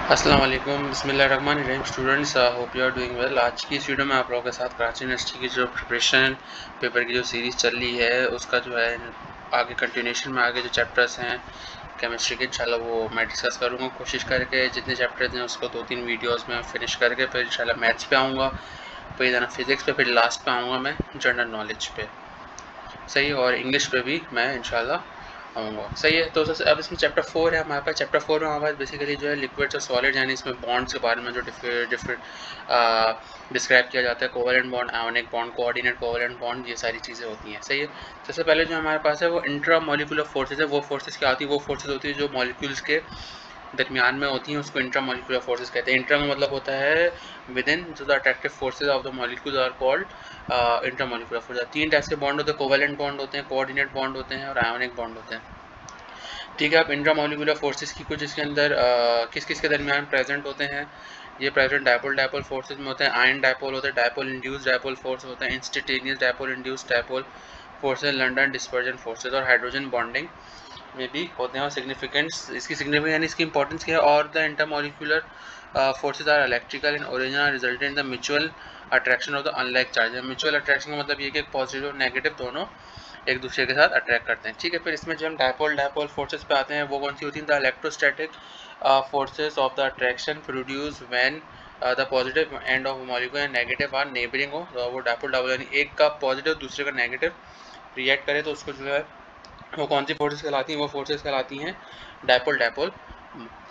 अस्सलाम वालेकुम, बिस्मिल्लाहिर्रहमानिर्रहीम। Students, hope you are doing well. आज की इस वीडियो में आप लोगों के साथ कराची यूनिवर्सिटी की जो प्रिपरेशन पेपर की जो सीरीज़ चल रही है उसका जो है आगे कंटिन्यूशन में आगे जो चैप्टर्स हैं केमिस्ट्री के इंशाल्लाह वो मैं डिस्कस करूँगा। कोशिश करके जितने चैप्टर्स हैं उसको 2-3 वीडियोस में फिनिश करके फिर इंशाल्लाह मैथ्स पे आऊँगा, फिर ज़रा फिज़िक्स पे, फिर लास्ट पे आऊँगा मैं जनरल नॉलेज पे। सही, और इंग्लिश पे भी मैं इंशाल्लाह आऊँगा। सही है, तो सबसे अब इसमें चैप्टर 4 है हमारे पास। चैप्टर 4 में हमारे पास बेसिकली जो है लिक्विड्स और सॉलिड, यानी इसमें बॉन्ड्स के बारे में जो डिस्क्राइब किया जाता है। Covalent bond, ionic bond, coordinate covalent bond, ये सारी चीज़ें होती हैं। सही है, सबसे पहले जो हमारे पास है वो इंट्रा मॉलिक्यूलर फोर्सेज है। वो फोर्सेज क्या होती है? वो फोर्सेज होती है जो मॉलिक्यूल्स के दरमियान में होती हैं, उसको इंट्रा मॉलिक्यूलर फोर्सेज कहते हैं। इंट्रा का मतलब होता है विद इन, जो the attractive forces of the molecules are called intramolecular forces. 3 types के बॉन्ड होते हैं, कोवेलेंट बॉन्ड होते हैं, कोऑर्डिनेट बॉन्ड होते हैं और आयोनिक बॉन्ड होते हैं। ठीक है, अब इंट्रा मॉलिक्यूलर फोर्सेज की कुछ इसके अंदर किस किस के दरमियान प्रेजेंट होते हैं। ये प्रेजेंट डायपोल डायपोल फोर्सेज में होते हैं। आयन डायपोल होते हैं, डायपोल इंड्यूस्ड डायपोल फोर्स होते हैं, instantaneous dipole induced dipole forces, London dispersion forces और हाइड्रोजन बॉन्डिंग में भी होते हैं। और सिग्निफिकेंस, इसकी सिग्निफिकेंस यानी इसकी इंपॉर्टेंस क्या है? और the intermolecular forces are electrical in origin result in the mutual attraction of the unlike charge. Mutual attraction का मतलब ये कि पॉजिटिव और नेगेटिव दोनों एक दूसरे के साथ अट्रैक्ट करते हैं। ठीक है, फिर इसमें जो हम डायपोल डायपोल फोर्सेस पे आते हैं वो कौन सी होती हैं? The electrostatic forces of the attraction produce when the positive end of molecule and negative are neighbouring हो। तो वो डायपोल डायपोल यानी एक का पॉजिटिव दूसरे का नेगेटिव रिएक्ट करे तो उसको जो है वो कौन सी फोर्सेस कहलाती हैं? वो फोर्सेस कहलाती हैं डायपोल डायपोल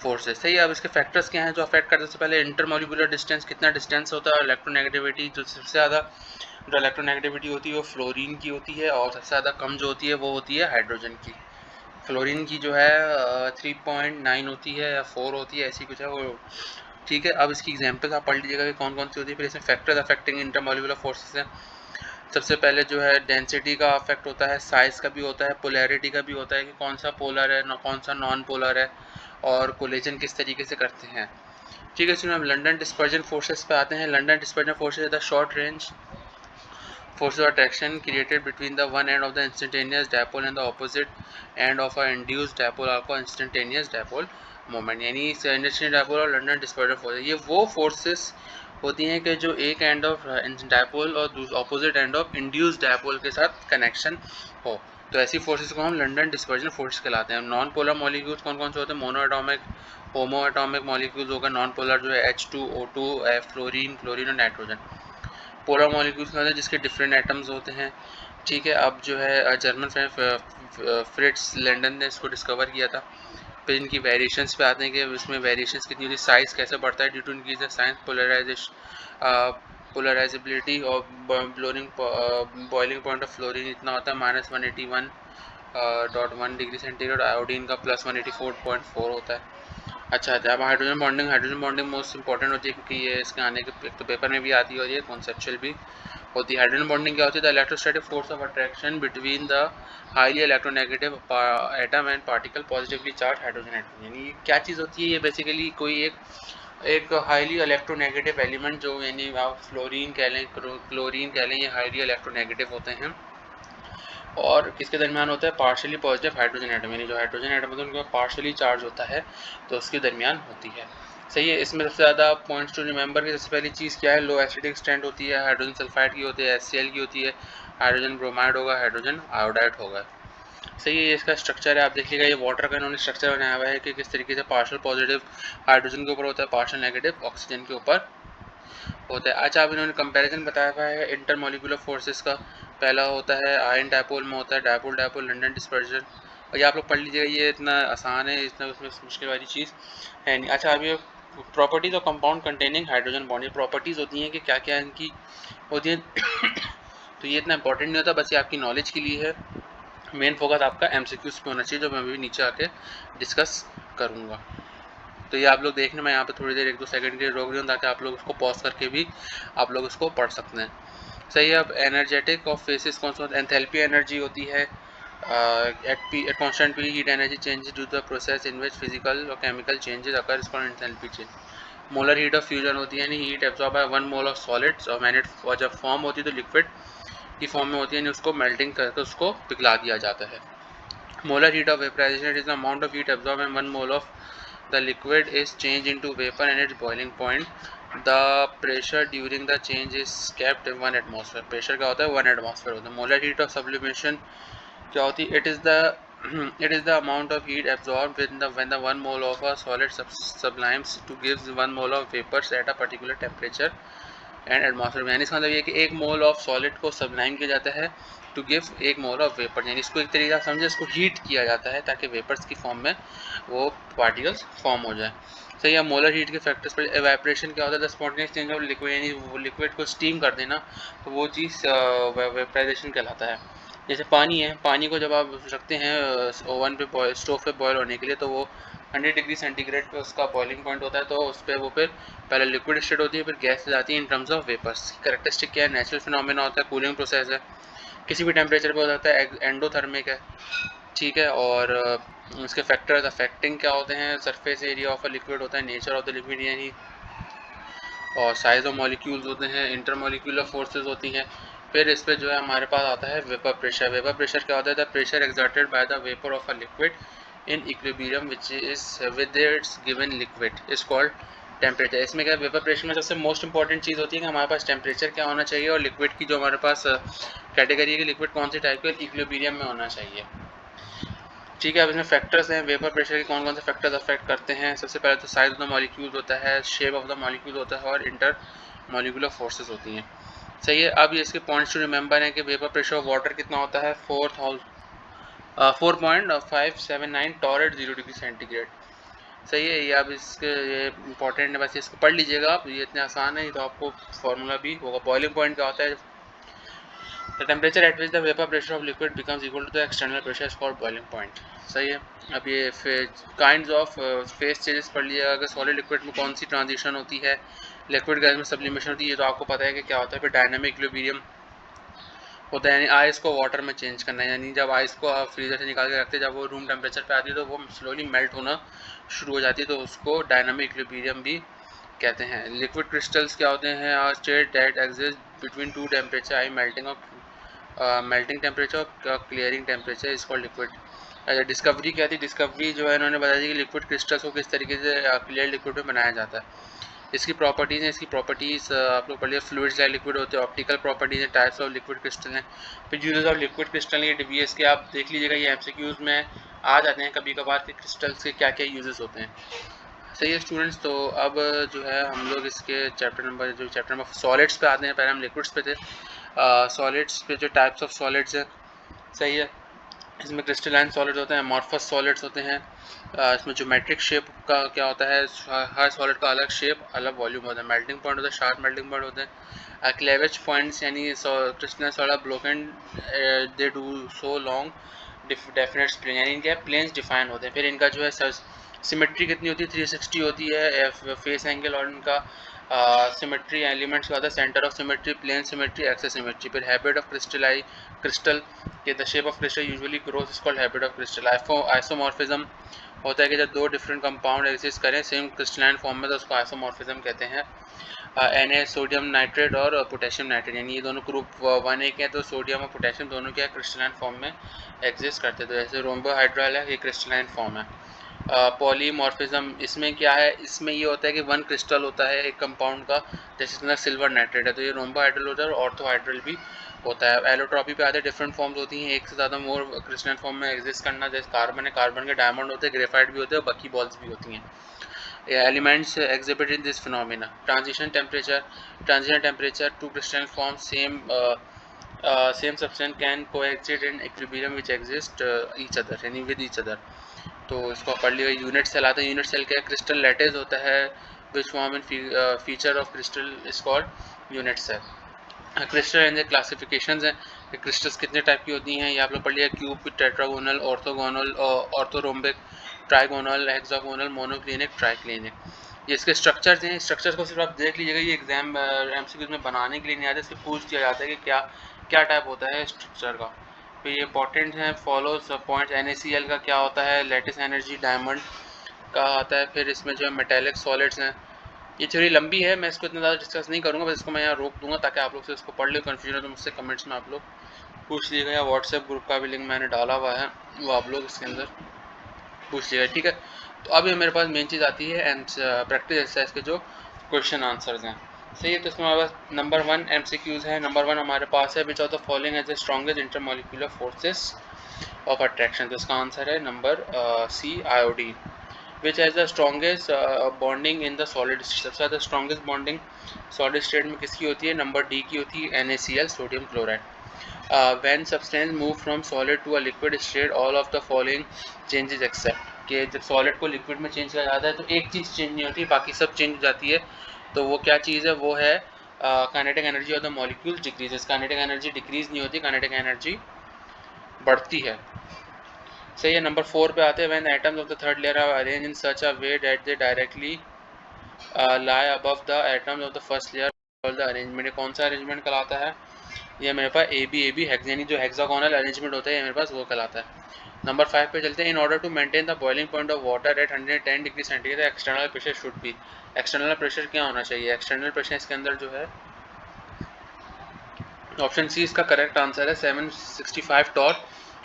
फोर्सेस। सही है, अब इसके फैक्टर्स क्या हैं जो अफेक्ट करते हैं? सबसे पहले इंटरमॉलिक्यूलर डिस्टेंस, कितना डिस्टेंस होता है। इलेक्ट्रोनेगेटिविटी, जो सबसे ज़्यादा जो इलेक्ट्रोनेगेटिविटी होती है वो फ्लोरीन की होती है, और सबसे ज़्यादा कम जो होती है वो होती है हाइड्रोजन की। फ्लोरीन की जो है 3.9 होती है या 4 होती है, ऐसी कुछ है वो। ठीक है, अब इसकी एग्जांपल्स आप पढ़ लीजिएगा कि कौन कौन सी होती है। फिर इसमें फैक्टर्स अफेक्टिंग इंटरमॉलिक्यूलर फोर्सेस हैं। सबसे पहले जो है डेंसिटी का अफेक्ट होता है, साइज़ का भी होता है, पोलैरिटी का भी होता है कि कौन सा पोलर है, कौन सा नॉन पोलर है, और कोलिजन किस तरीके से करते हैं। ठीक है, इसमें हम लंडन डिस्पर्जन फोर्सेस पे आते हैं। London dispersion forces is the short range force of attraction created between the one end of the instantaneous dipole and the opposite end of a induced dipole आपको instantaneous dipole moment, यानी instantaneous dipole और London dispersion force ये वो forces होती हैं कि जो एक एंड ऑफ डायपोल और opposite end of induced dipole के साथ कनेक्शन हो। तो ऐसी फोर्सेस को हम लंडन डिस्पर्जन फोर्स कहलाते हैं। नॉन पोलर मॉलिक्यूल्स कौन कौन से होते हैं? मोनो एटॉमिक, होमो एटॉमिक मॉलिक्यूल्स होगा। नॉन पोलर जो है H2O2, फ्लोरीन फ्लोरीन और नाइट्रोजन। पोलर मॉलिक्यूल्स में जिसके डिफरेंट एटम्स होते हैं। ठीक है, अब जो है जर्मन फ्रिट्स लैंडन ने इसको डिस्कवर किया था। फिर इनकी वेरिएशंस पे आते हैं कि इसमें वेरिएशंस कितनी होती है, साइज़ कैसे बढ़ता है due to increase the science polarisation polarisability और बॉइलिंग पॉइंट ऑफ फ्लोरीन इतना होता है -181.1 डिग्री सेंटीग्रेड। आयोडीन का +184.4 होता है। अच्छा, अब हाइड्रोजन बॉन्डिंग मोस्ट इंपॉर्टेंट होती है क्योंकि ये इसके आने के एक तो पेपर में भी आती है और ये कॉन्सेप्चुअल भी होती है। हाइड्रोजन बॉन्डिंग क्या होती है? The electrostatic force of attraction between the highly electronegative atom and particle positively charge hydrogen atom. यानी ये क्या चीज़ होती है? ये बेसिकली कोई एक हाईली इलेक्ट्रोनेगेटिव एलिमेंट, जो यानी आप फ्लोरीन कह लें, क्लोरीन कह लें, ये हाईली इलेक्ट्रोनेगेटिव होते हैं और किसके दरमियान होता है? पार्शियली पॉजिटिव हाइड्रोजन एटम, यानी जो हाइड्रोजन एटम होता है उनका पार्शियली चार्ज होता है तो उसके दरमियान होती है। सही है, इसमें सबसे ज़्यादा पॉइंट्स टू रिमेंबर की सबसे पहली चीज़ क्या है? लो एसिडिक स्ट्रेंथ होती है, हाइड्रोजन सल्फाइड की होती है, HCl की होती है, हाइड्रोजन ब्रोमाइड होगा, हाइड्रोजन आयोडाइड होगा। सही है, ये इसका स्ट्रक्चर है, आप देखिएगा ये वाटर का इन्होंने स्ट्रक्चर बनाया हुआ है कि किस तरीके से पार्शियल पॉजिटिव हाइड्रोजन के ऊपर होता है, पार्शियल नेगेटिव ऑक्सीजन के ऊपर होता है। अच्छा, अब इन्होंने कंपैरिजन बताया हुआ है इंटरमॉलिक्यूलर फोर्सेस का। पहला होता है आयन डायपोल में होता है डायपोल डायपोल लंडन डिस्पर्जन, और ये आप लोग पढ़ लीजिएगा, ये इतना आसान है, इतना उसमें मुश्किल वाली चीज़ है नहीं। अच्छा, अब ये properties of compound containing hydrogen bond, ये प्रॉपर्टीज़ होती हैं कि क्या क्या इनकी होती हैं तो ये इतना इंपॉर्टेंट नहीं होता, बस ये आपकी नॉलेज के लिए है। मेन फोकस आपका MCQs पे होना चाहिए, जो मैं अभी नीचे आके डिस्कस करूँगा। तो ये आप लोग देखने में यहाँ पे थोड़ी देर 1-2 सेकंड के लिए रोक रही हूँ ताकि आप लोग उसको पॉज करके भी आप लोग उसको पढ़ सकते हैं। सही है, अब एनर्जेटिक ऑफ फेसेस कौन सा होता है? एंथैल्पी एनर्जी होती है। At constant P heat energy changes due to the process in which physical और chemical changes occur is called enthalpy change. Molar heat of fusion होती है, यानी heat absorb by 1 mole of solids, और जब form होती है तो liquid की फॉर्म में होती है, यानी उसको मेल्टिंग करके उसको पिघला दिया जाता है। Molar heat of vaporisation is the amount of heat absorb in 1 mole of the liquid is change into vapour and its boiling point, the pressure during the change is kept 1 atmosphere. Pressure क्या होता है? 1 atmosphere होता है। Molar heat of sublimation क्या होती है? it is the amount of heat absorbed when the 1 mole of a solid sublimes to gives 1 mole of vapors at a particular temperature and atmosphere। यानी इसका मतलब ये कि 1 मोल ऑफ सॉलिड को sublime किया जाता है to give 1 mole of vapour, यानी इसको एक तरीके से समझे, इसको हीट किया जाता है ताकि वेपर्स की फॉर्म में वो पार्टिकल्स फॉर्म हो जाए। सही है। मोलर हीट के फैक्टर्स पर एवेपोरेशन क्या होता है? The spontaneous change of liquid, यानी वो लिक्विड को स्टीम कर देना, तो वो चीज़ वेपराइजेशन कहलाता है। जैसे पानी है, पानी को जब आप रखते हैं ओवन पे स्टोव पे बॉयल होने के लिए, तो वो 100 डिग्री सेंटीग्रेड पे उसका बॉइलिंग पॉइंट होता है, तो उस पर वो फिर पहले लिक्विड स्टेट होती है, फिर गैस जाती है in terms of vapours. Characteristic क्या है? नेचुरल फिनोमेना होता है, कूलिंग प्रोसेस है, किसी भी टेम्परेचर पे हो जाता है, एंडोथर्मिक है, ठीक है। और उसके फैक्टर्स अफेक्टिंग क्या होते हैं? Surface area of a liquid होता है, नेचर ऑफ द लिक्विड यानी, और साइज ऑफ मॉलिक्यूल्स होते हैं, इंटरमॉलिक्यूलर फोर्सेस होती हैं। फिर इस पर जो है हमारे पास आता है वेपर प्रेशर। वेपर प्रेशर क्या होता है? The pressure exerted by the vapour of a liquid in equilibrium which is with its given liquid is called temperature. इसमें क्या, वेपर प्रेशर में सबसे मोस्ट इंपॉर्टेंट चीज़ होती है कि हमारे पास टेम्परेचर क्या होना चाहिए, और लिक्विड की जो हमारे पास कैटेगरी है कि लिक्विड कौन सी टाइप के इक्विलिब्रियम में होना चाहिए, ठीक है। अब इसमें फैक्टर्स हैं वेपर प्रेशर के, कौन कौन से फैक्टर्स अफेक्ट करते हैं? सबसे पहले तो साइज ऑफ द मॉलिक्यूल्स होता है, शेप ऑफ द मॉलिक्यूल होता है, और इंटर मॉलिक्यूलर फोर्सेस होती हैं। सही है। अब ये इसके पॉइंट्स टू रिमेंबर है कि वेपर प्रेशर ऑफ वाटर कितना होता है? 4.579 टॉरेट 0 डिग्री सेंटीग्रेड। सही है। ये अब इसके ये इंपॉर्टेंट है, बस इसको पढ़ लीजिएगा आप, ये इतने आसान है, तो आपको फॉर्मूला भी होगा। बॉइलिंग पॉइंट क्या होता है? The temperature at which the vapor pressure of liquid becomes equal to the external pressure is called boiling point। सही है। अब ये काइंड्स ऑफ फेज चेंजेस पढ़ लिया, अगर सॉलिड लिक्विड में कौन सी ट्रांजिशन होती है, लिक्विड गैस में सब्लिमेशन होती है, तो आपको पता है कि क्या होता है। फिर डायनामिक इक्विलिब्रियम होता है, यानी आइस को वाटर में चेंज करना है, यानी जब आइस को आप फ्रीजर से निकाल के रखते हैं, जब वो रूम टेम्परेचर पे आती है तो वो स्लोली मेल्ट होना शुरू हो जाती है, तो उसको डायनामिक इक्विलिब्रियम भी कहते हैं। लिक्विड क्रिस्टल्स क्या होते हैं? State that exist between two temperature, I melting of melting temperature और clearing temperature is called liquid. अच्छा, डिस्कवरी क्या थी? डिस्कवरी जो है इन्होंने बताया थी कि लिक्विड क्रिस्टल्स को किस तरीके से क्लियर लिक्विड में बनाया जाता है। इसकी प्रॉपर्टीज़ हैं, इसकी प्रॉपर्टीज़ आप लोग पढ़ लिया। फ्लूइड्स लाइक लिक्विड होते हैं, ऑप्टिकल प्रॉपर्टीज़ हैं, टाइप्स ऑफ लिक्विड क्रिस्टल हैं, फिर यूजेस ऑफ लिक्विड क्रिस्टल। ये डीबीएस के आप देख लीजिएगा, ये एमसीक्यूज़ में आ जाते हैं कभी कभार के क्रिस्टल्स के क्या क्या यूजेस होते हैं। सही है स्टूडेंट्स। तो अब जो है हम लोग इसके चैप्टर नंबर सॉलिड्स पे आते हैं। पहले हम लिक्विड्स पे थे, सॉलिड्स पे जो टाइप्स ऑफ सॉलिड्स है। सही है। इसमें क्रिस्टलाइन सॉलिड्स होते हैं, अमॉर्फस सॉलिड्स होते हैं। इसमें ज्योमेट्रिक शेप का क्या होता है? हर सॉलिड का अलग शेप, अलग वॉल्यूम होता है। मेल्टिंग पॉइंट होता है, शार्प मेल्टिंग पॉइंट होते हैं। क्लेवेज पॉइंट्स यानी crystalline solid broken they do so long definite plane, यानी इनके प्लेन्स डिफाइन होते हैं। फिर इनका जो है सिमेट्री कितनी होती है? 360 होती है फेस एंगल, और इनका सिमेट्री एलिमेंट्स का होता है centre of symmetry, plane symmetry, axes symmetry. फिर हैबिट ऑफ क्रिस्टल के the shape of crystal usually growth is called habit of crystal. Isomorphism होता है कि जब दो डिफरेंट कंपाउंड एग्जिस्ट करें सेम क्रिस्टलाइन फॉर्म में, तो उसको आइसोमॉर्फिज्म कहते हैं। Na सोडियम नाइट्रेट और पोटेशियम नाइट्रेट, यानी ये दोनों ग्रुप 1A के हैं, तो सोडियम और पोटेशियम दोनों क्या क्रिस्टलाइन फॉर्म में एग्जिस्ट करते हैं। तो जैसे रोम्बोहाइड्रल है, ये क्रिस्टलाइन फॉर्म है। पॉलीमॉर्फिज्म इसमें क्या है? इसमें ये होता है कि वन क्रिस्टल होता है एक कंपाउंड का, जैसे इसमें सिल्वर नाइट्रेट है, तो ये रोम्बोहाइड्रल होता है, और ऑर्थोहाइड्रल भी होता है। एलोट्रॉपी पे आते डिफरेंट फॉर्म्स होती हैं, एक से ज़्यादा मोर क्रिस्टलाइन फॉर्म में एग्जिस्ट करना, जैसे कार्बन है, कार्बन के डायमंड होते हैं, ग्रेफाइट भी होते हैं, और बकी बॉल्स भी होती हैं। Elements exhibit in this phenomena. Transition temperature to crystalline form same substance can coexist in equilibrium which exist each other, यानी विद ईच अदर। तो इसको पढ़ लिया। यूनिट सेल आता है, यूनिट सेल क्या? क्रिस्टल लैटिस होता है which form in feature of crystal is called unit cell. Crystal and classifications हैं कि क्रिस्टल्स कितने टाइप की होती हैं, ये आप लोग पढ़ लिया। Cube, tetragonal, orthogonal, orthorhombic, trigonal, hexagonal, monoclinic, triclinic. ये इसके स्ट्रक्चर्स हैं, स्ट्रक्चर्स को सिर्फ आप देख लीजिएगा, ये एग्जाम एमसीक्यूज में बनाने के लिए नहीं आता, इससे पूछ दिया जाता है कि क्या क्या टाइप होता है स्ट्रक्चर का। फिर ये इंपॉर्टेंट है, फॉलो पॉइंट। NaCl का क्या होता है? लेटिस एनर्जी डायमंड का आता है। फिर इसमें जो है मेटेलिक सॉलिड्स हैं। ये थोड़ी लंबी है, मैं इसको इतना ज़्यादा डिस्कस नहीं करूँगा, बस इसको मैं यहाँ रोक दूंगा ताकि आप लोग से इसको पढ़ ले। कन्फ्यूजन है तो मुझसे कमेंट्स में आप लोग पूछ लीजिएगा, या व्हाट्सएप ग्रुप का भी लिंक मैंने डाला हुआ है, वो आप लोग इसके अंदर पूछ लीजिएगा, ठीक है। तो अभी मेरे पास मेन चीज़ आती है प्रैक्टिस एक्सरसाइज के जो क्वेश्चन आंसर्स हैं। सही है, तो इसमें हमारे पास नंबर 1 MCQs है। नंबर 1 हमारे पास है which of the following as the strongest intermolecular forces of attraction. तो इसका आंसर है number C iodine. Which has the strongest bonding in the solid state. सबसे ज़्यादा स्ट्रॉन्गेस्ट बॉन्डिंग सॉलिड स्टेट में किसकी होती है? नंबर डी की होती है NaCl sodium chloride. When substance move from solid to a liquid state, all of the following changes except कि जब सॉलिड को लिक्विड में चेंज किया जाता है तो एक चीज़ चेंज नहीं होती, बाकी सब चेंज हो जाती है। तो वो क्या चीज़ है? वो है kinetic energy of the molecule decreases. Kinetic energy decrease नहीं होती, काइनेटिक एनर्जी बढ़ती है। सही है। नंबर 4 पे आते हैं when atoms of the third layer are arrange in such a way that they directly lie above the atoms of the first layer called the arrangement। कौन सा अरेंजमेंट कहलाता है? ये मेरे पास AB हेक्स यानी जो हेक्सागोनल अरेंजमेंट होता है ये मेरे पास वो कहलाता है। नंबर 5 पे चलते हैं। In order to maintain the boiling point of water at 110 degree centigrade external pressure should be. External pressure क्या होना चाहिए? एक्सटर्नल प्रेशर इसके अंदर जो है ऑप्शन सी इसका करेक्ट आंसर है 765 टॉर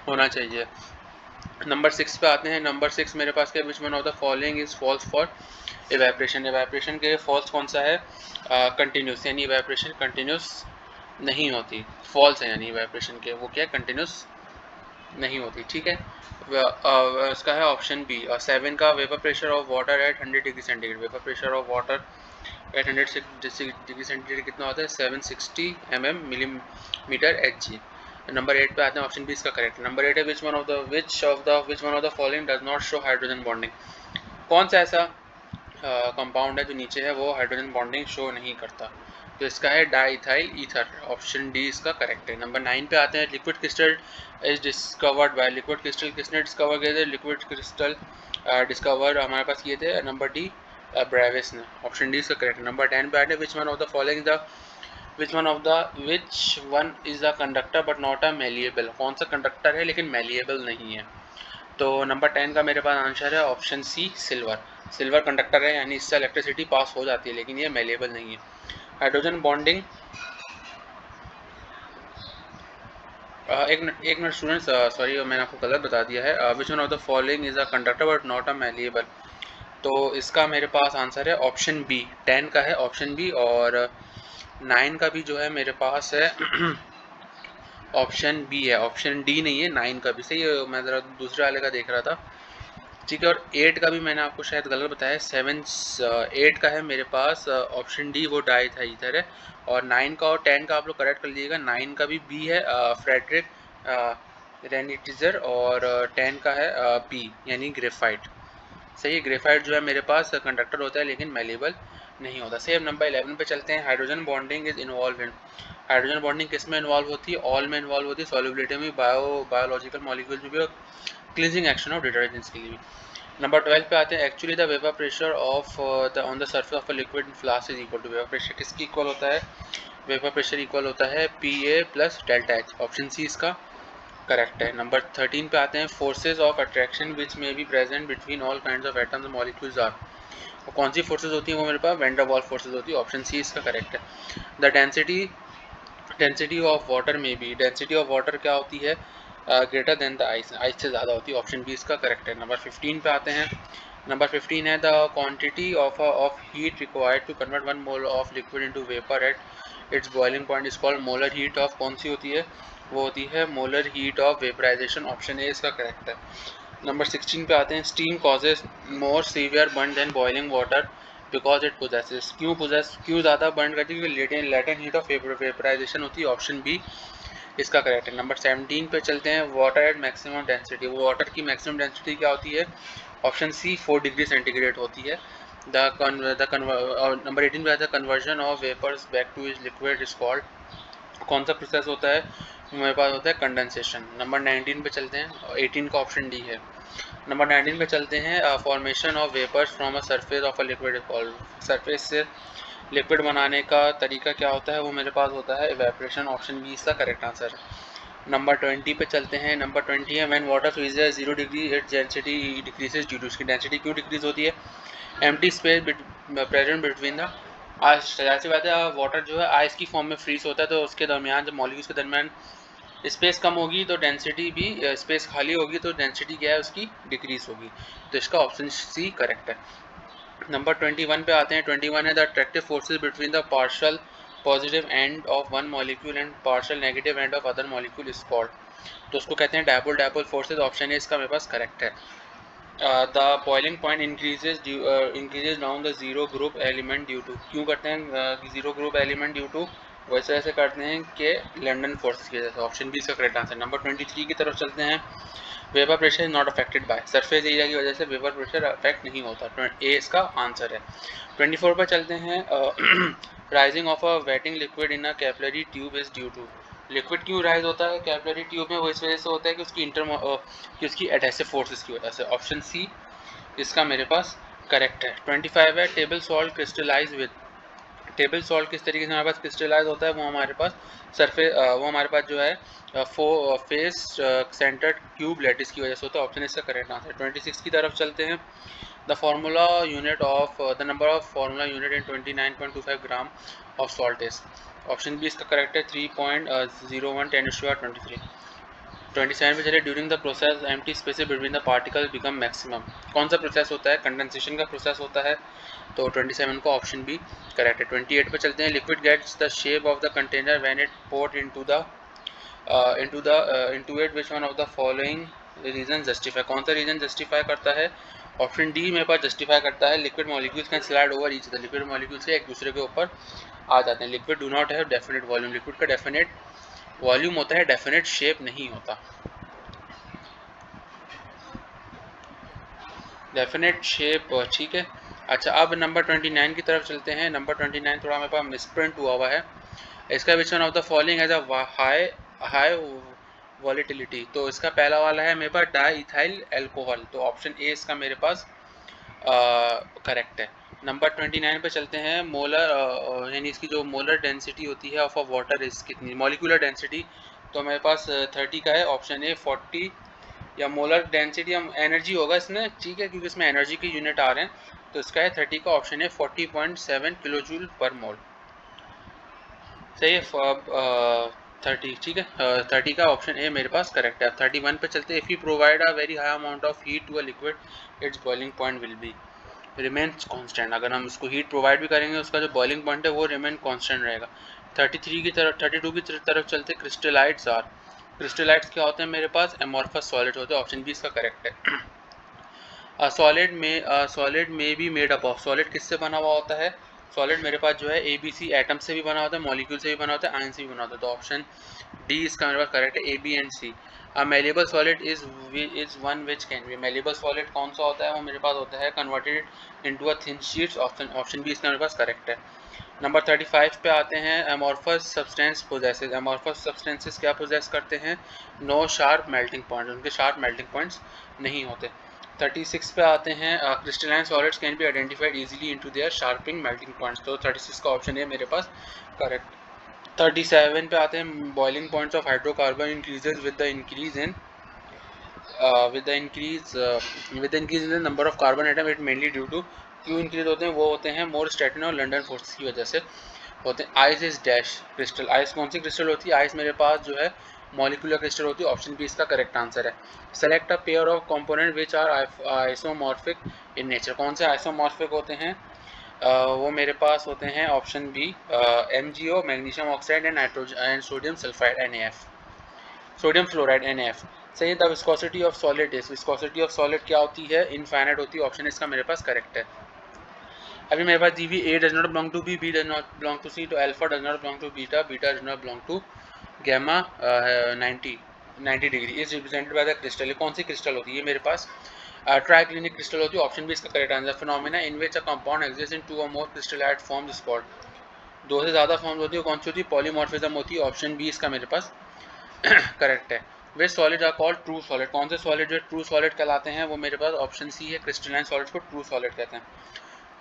होना चाहिए। नंबर 6 पे आते हैं। नंबर 6 मेरे पास क्या which one of the following is false for evaporation. Evaporation के फॉल्स कौन सा है? कंटिन्यूस, यानी इवेपरेशन कंटिन्यूस नहीं होती, फॉल्स है, यानी इवेपरेशन के वो क्या कंटिन्यूस नहीं होती। ठीक है, इसका है ऑप्शन बी 7 का vapour pressure of water eight 100 degree centigrade. Vapour pressure of water eight 100 degree centigrade कितना होता है? 760 मिलीमीटर Hg। नंबर 8 पे आते हैं। ऑप्शन बी इसका करेक्ट। नंबर 8 है विच one of the following does not show hydrogen bonding. कौन सा ऐसा कंपाउंड है जो नीचे है वो हाइड्रोजन बॉन्डिंग शो नहीं करता? तो इसका है डाइथाइल ईथर। ऑप्शन डी इसका करेक्ट है। नंबर 9 पे आते हैं। Liquid crystal is discovered by. Liquid crystal किसने डिस्कवर किए थे? लिक्विड क्रिस्टल डिस्कवर हमारे पास किए थे नंबर डी ब्रेविस ने। ऑप्शन डी इसका करेक्ट है। नंबर 10 पे आते हैं। Which one of the following the which one is the conductor but not a malleable. कौन सा कंडक्टर है लेकिन मेलिएबल नहीं है? तो नंबर 10 का मेरे पास आंसर है option C silver. Silver conductor है, यानी इससे इलेक्ट्रिसिटी पास हो जाती है लेकिन ये मेलेबल नहीं है। हाइड्रोजन बॉन्डिंग एक मिनट स्टूडेंट्स, सॉरी मैंने आपको गलत बता दिया है। विच one of the following is a conductor but not a malleable. तो इसका मेरे पास आंसर है ऑप्शन बी। 10 का है ऑप्शन बी और 9 का भी जो है मेरे पास है ऑप्शन बी है, ऑप्शन डी नहीं है। 9 का भी सही है, मैं ज़रा दूसरे वाले का देख रहा था। ठीक है, और 8 का भी मैंने आपको शायद गलत बताया। 8 का है मेरे पास ऑप्शन डी, वो डाई था इधर है। और 9 का और 10 का आप लोग करेक्ट कर लीजिएगा। 9 का भी बी है फ्रेडरिक रेनिटिजर, और 10 का है बी यानी ग्रेफाइट। सही है, ग्रेफाइट जो है मेरे पास कंडक्टर होता है लेकिन मेलेबल नहीं होता। सेम नंबर 11 पे चलते हैं। Hydrogen bonding is involve in. Hydrogen bonding किस में इन्वॉल्व होती है? ऑल में इन्वॉल्व होती है। सॉल्युबिलिटी में, बायोलॉजिकल मॉलिक्यूल में भी, और क्लींजिंग एक्शन ऑफ डिटर्जेंट्स के लिए भी। नंबर 12 पे आते हैं। Actually the vapour pressure of the on the surface of a liquid flask is equal to. Vapour pressure किसकी इक्वल होता है? वेपर प्रेशर इक्वल होता है PA plus delta H। Option C इसका करेक्ट है। नंबर 13 पे आते हैं। फोर्सेज ऑफ अट्रैक्शन विच में be present between all kinds of atoms molecules are. कौन सी फोर्सेज होती हैं? वो मेरे पास वैन डर वाल्स फोर्सेज होती है। ऑप्शन सी इसका करेक्ट है। द डेंसिटी ऑफ वाटर में भी, डेंसिटी ऑफ वाटर क्या होती है? Greater than the ice, ice से ज़्यादा होती है। ऑप्शन बी इसका करेक्ट है। नंबर 15 पे आते हैं। नंबर 15 है the quantity of heat required to convert 1 mole of liquid into vapour at its boiling point is called molar heat of. कौन सी होती है? वो होती है molar heat of vaporisation. Option A इसका करेक्ट है। नंबर 16 पे आते हैं। Steam causes more severe burn than boiling water because it possesses. क्यों ज़्यादा बर्न करती है? क्योंकि लेटेंट हीट ऑफ वेपराइजेशन होती है। ऑप्शन बी इसका करेक्ट है। नंबर 17 पे चलते हैं। Water at maximum density. वो वाटर की मैक्सिमम डेंसिटी क्या होती है? ऑप्शन सी 4 डिग्री सेंटीग्रेड होती है। नंबर 18 पे आता है। Conversion of vapours back to is liquid is called. कौन सा प्रोसेस होता है? मेरे पास होता है कंडेंसेशन। नंबर 19 पे चलते हैं। 18 का ऑप्शन डी है। नंबर 19 पे चलते हैं। Formation of vapours from a surface of a liquid is called. Surface से लिक्विड बनाने का तरीका क्या होता है? वो मेरे पास होता है इवेपोरेशन। ऑप्शन बी इसका करेक्ट आंसर है। नंबर 20 पे चलते हैं। नंबर 20 है when water freezes 0 degree its density decreases due to. उसकी डेंसिटी क्यों डिक्रीज होती है? Empty space present between the ice. जाहिर सी बात है, वाटर जो है आइस की फॉर्म में फ्रीज होता है, तो उसके दरमियान, जब मॉलिक्यूल्स के दरमियान स्पेस कम होगी तो डेंसिटी भी, स्पेस खाली होगी तो डेंसिटी क्या है उसकी डिक्रीज होगी। तो इसका ऑप्शन सी करेक्ट है। नंबर 21 पे आते हैं। 21 है the attractive forces between the partial positive end of one molecule and partial negative end of other molecule is called. तो उसको कहते हैं डायपोल डायपोल फोर्सेज। ऑप्शन है इसका मेरे पास करेक्ट है। The boiling point increases down the zero group element due to. क्यों करते हैं zero group element due to? वैसे ऐसे करते हैं कि लंडन फोर्स की वजह से। ऑप्शन बी इसका करेक्ट आंसर। नंबर 23 की तरफ चलते हैं। Vapour pressure is not affected by. Surface area की वजह से वेपर प्रेशर अफेक्ट नहीं होता। ए इसका आंसर है। 24 पर चलते हैं। Rising of a wetting liquid in a capillary tube is due to. Liquid क्यों राइज होता है कैपिलरी ट्यूब में? वो इस वजह से होता है कि उसकी एडहेसिव फोर्सेस की वजह से। ऑप्शन सी इसका मेरे पास करेक्ट है। 25 है table salt crystallise with. Table salt किस तरीके से हमारे पास क्रिस्टलाइज होता है? वो हमारे पास वो हमारे पास जो है फेस सेंटर्ड क्यूब लैटिस की वजह से होता है। ऑप्शन इसका करेक्ट आंसर। 26 की तरफ चलते हैं। The formula unit of the number of formula unit in 29.25 gram of salt is. Option B इसका करेक्ट है 3.01 10⁻23। 27 पे चले। During the process empty spaces between the particle become maximum. कौन सा प्रोसेस होता है? कंडेंसेशन का प्रोसेस होता है। तो 27 को ऑप्शन बी करेक्ट है। 28 पे चलते हैं। Liquid gets the shape of the container when it poured into it which one of the following reason justify. कौन सा रीजन जस्टिफाई करता है? ऑप्शन डी मेरे पास जस्टिफाई करता है। Liquid molecules can slide over each other. Liquid molecules एक दूसरे के ऊपर आ जाते हैं। Liquid do not have definite volume. Liquid का डेफिनेट वॉल्यूम होता है, डेफिनेट शेप नहीं होता। डेफिनेट शेप ठीक है। अच्छा, अब नंबर 29 की तरफ चलते हैं। नंबर 29 थोड़ा मेरे पास मिसप्रिंट हुआ हुआ है। इसका विच one of the following has a high volatility. तो इसका पहला वाला है मेरे पास डाई इथाइल एल्कोहल। तो ऑप्शन ए इसका मेरे पास करेक्ट है। नंबर 29 पे चलते हैं। मोलर यानी इसकी जो मोलर डेंसिटी होती है ऑफ अ वाटर इज कितनी? मॉलिक्यूलर डेंसिटी तो मेरे पास 30 का है। ऑप्शन ए 40 या मोलर डेंसिटी हम एनर्जी होगा इसमें, ठीक है, क्योंकि इसमें एनर्जी के यूनिट आ रहे हैं। तो इसका है 30 का। ऑप्शन है 40.7 किलो जूल पर मोल। सही है। 30 ठीक है। 30 का ऑप्शन ए मेरे पास करेक्ट है। 31 पे चलते हैं। If you provide a very high amount of heat to a liquid its boiling point will be remains constant. अगर हम उसको हीट प्रोवाइड भी करेंगे उसका जो बॉइलिंग पॉइंट है वो रिमेन कांस्टेंट रहेगा। 33 की तरफ 32 की तरफ चलते। क्रिस्टलाइट्स आर। क्रिस्टलाइट्स क्या होते हैं मेरे पास? एमॉर्फस सॉलिड होते हैं। ऑप्शन बी इसका करेक्ट है। सॉलिड में be made up of. Solid किससे बना हुआ होता है? सॉलिड मेरे पास जो है ए बी सी एटम से भी बना होता है, मॉलिक्यूल से भी बना होता है, आयन से भी बना होता है। तो ऑप्शन डी इसका मेरे पास करेक्ट है, A B and C. Malleable solid is one which can be. Malleable solid कौन सा होता है? वो मेरे पास होता है converted into a thin sheets. Option B इसका मेरे पास करेक्ट है। नंबर 35 पे आते हैं। Amorphous substance possesses. Amorphous substances क्या पोजेस करते हैं? No sharp melting point. उनके शार्प मेल्टिंग पॉइंट्स नहीं होते। 36 पे आते हैं। Crystalline solids can be identified easily into their sharping melting points. तो 36 का ऑप्शन है मेरे पास करेक्ट। 37 पे आते हैं। Boiling points of hydrocarbon increases with the increase in the number of carbon atom. It mainly due to क्यों increase होते हैं? वो होते हैं मोर स्टैटिन और लंडन फोर्स की वजह से होते हैं। Ice is dash crystal. Ice कौन सी क्रिस्टल होती है? आइस मेरे पास जो है मॉलिक्यूलर क्रिस्टल होती है। ऑप्शन बी इसका करेक्ट आंसर है। Select a pair of component which are isomorphic in nature. कौन से आइसोमॉर्फिक होते हैं? वो मेरे पास होते हैं option B MgO magnesium oxide and nitrogen and sodium sulphide NaF, sodium fluoride NaF। सही। The viscosity of solid is. Viscosity of solid क्या होती है? इनफाइनाइट होती है। ऑप्शन इसका मेरे पास करेक्ट है। अभी मेरे पास दी हुई A does not belong to B, B does not belong to C, तो alpha does not belong to beta, beta does not belong to gamma. 90 degree is represented by the crystal. ये कौन सी crystal होती है मेरे पास? Triclinic crystal होती है। Option B इसका correct answer. Phenomena in which a compound exist in two or more crystallite forms is called. दो से ज़्यादा फॉर्म्स होती है, कौन सी होती है? पॉलीमॉर्फिज्म होती है। ऑप्शन बी इसका मेरे पास करेक्ट है। वे solid are called true solid. कौन से सॉलिड जो ट्रू सॉलिड कहलाते हैं? वो मेरे पास ऑप्शन सी है, क्रिस्टलाइन सॉलिड्स को ट्रू सॉलिड कहते हैं।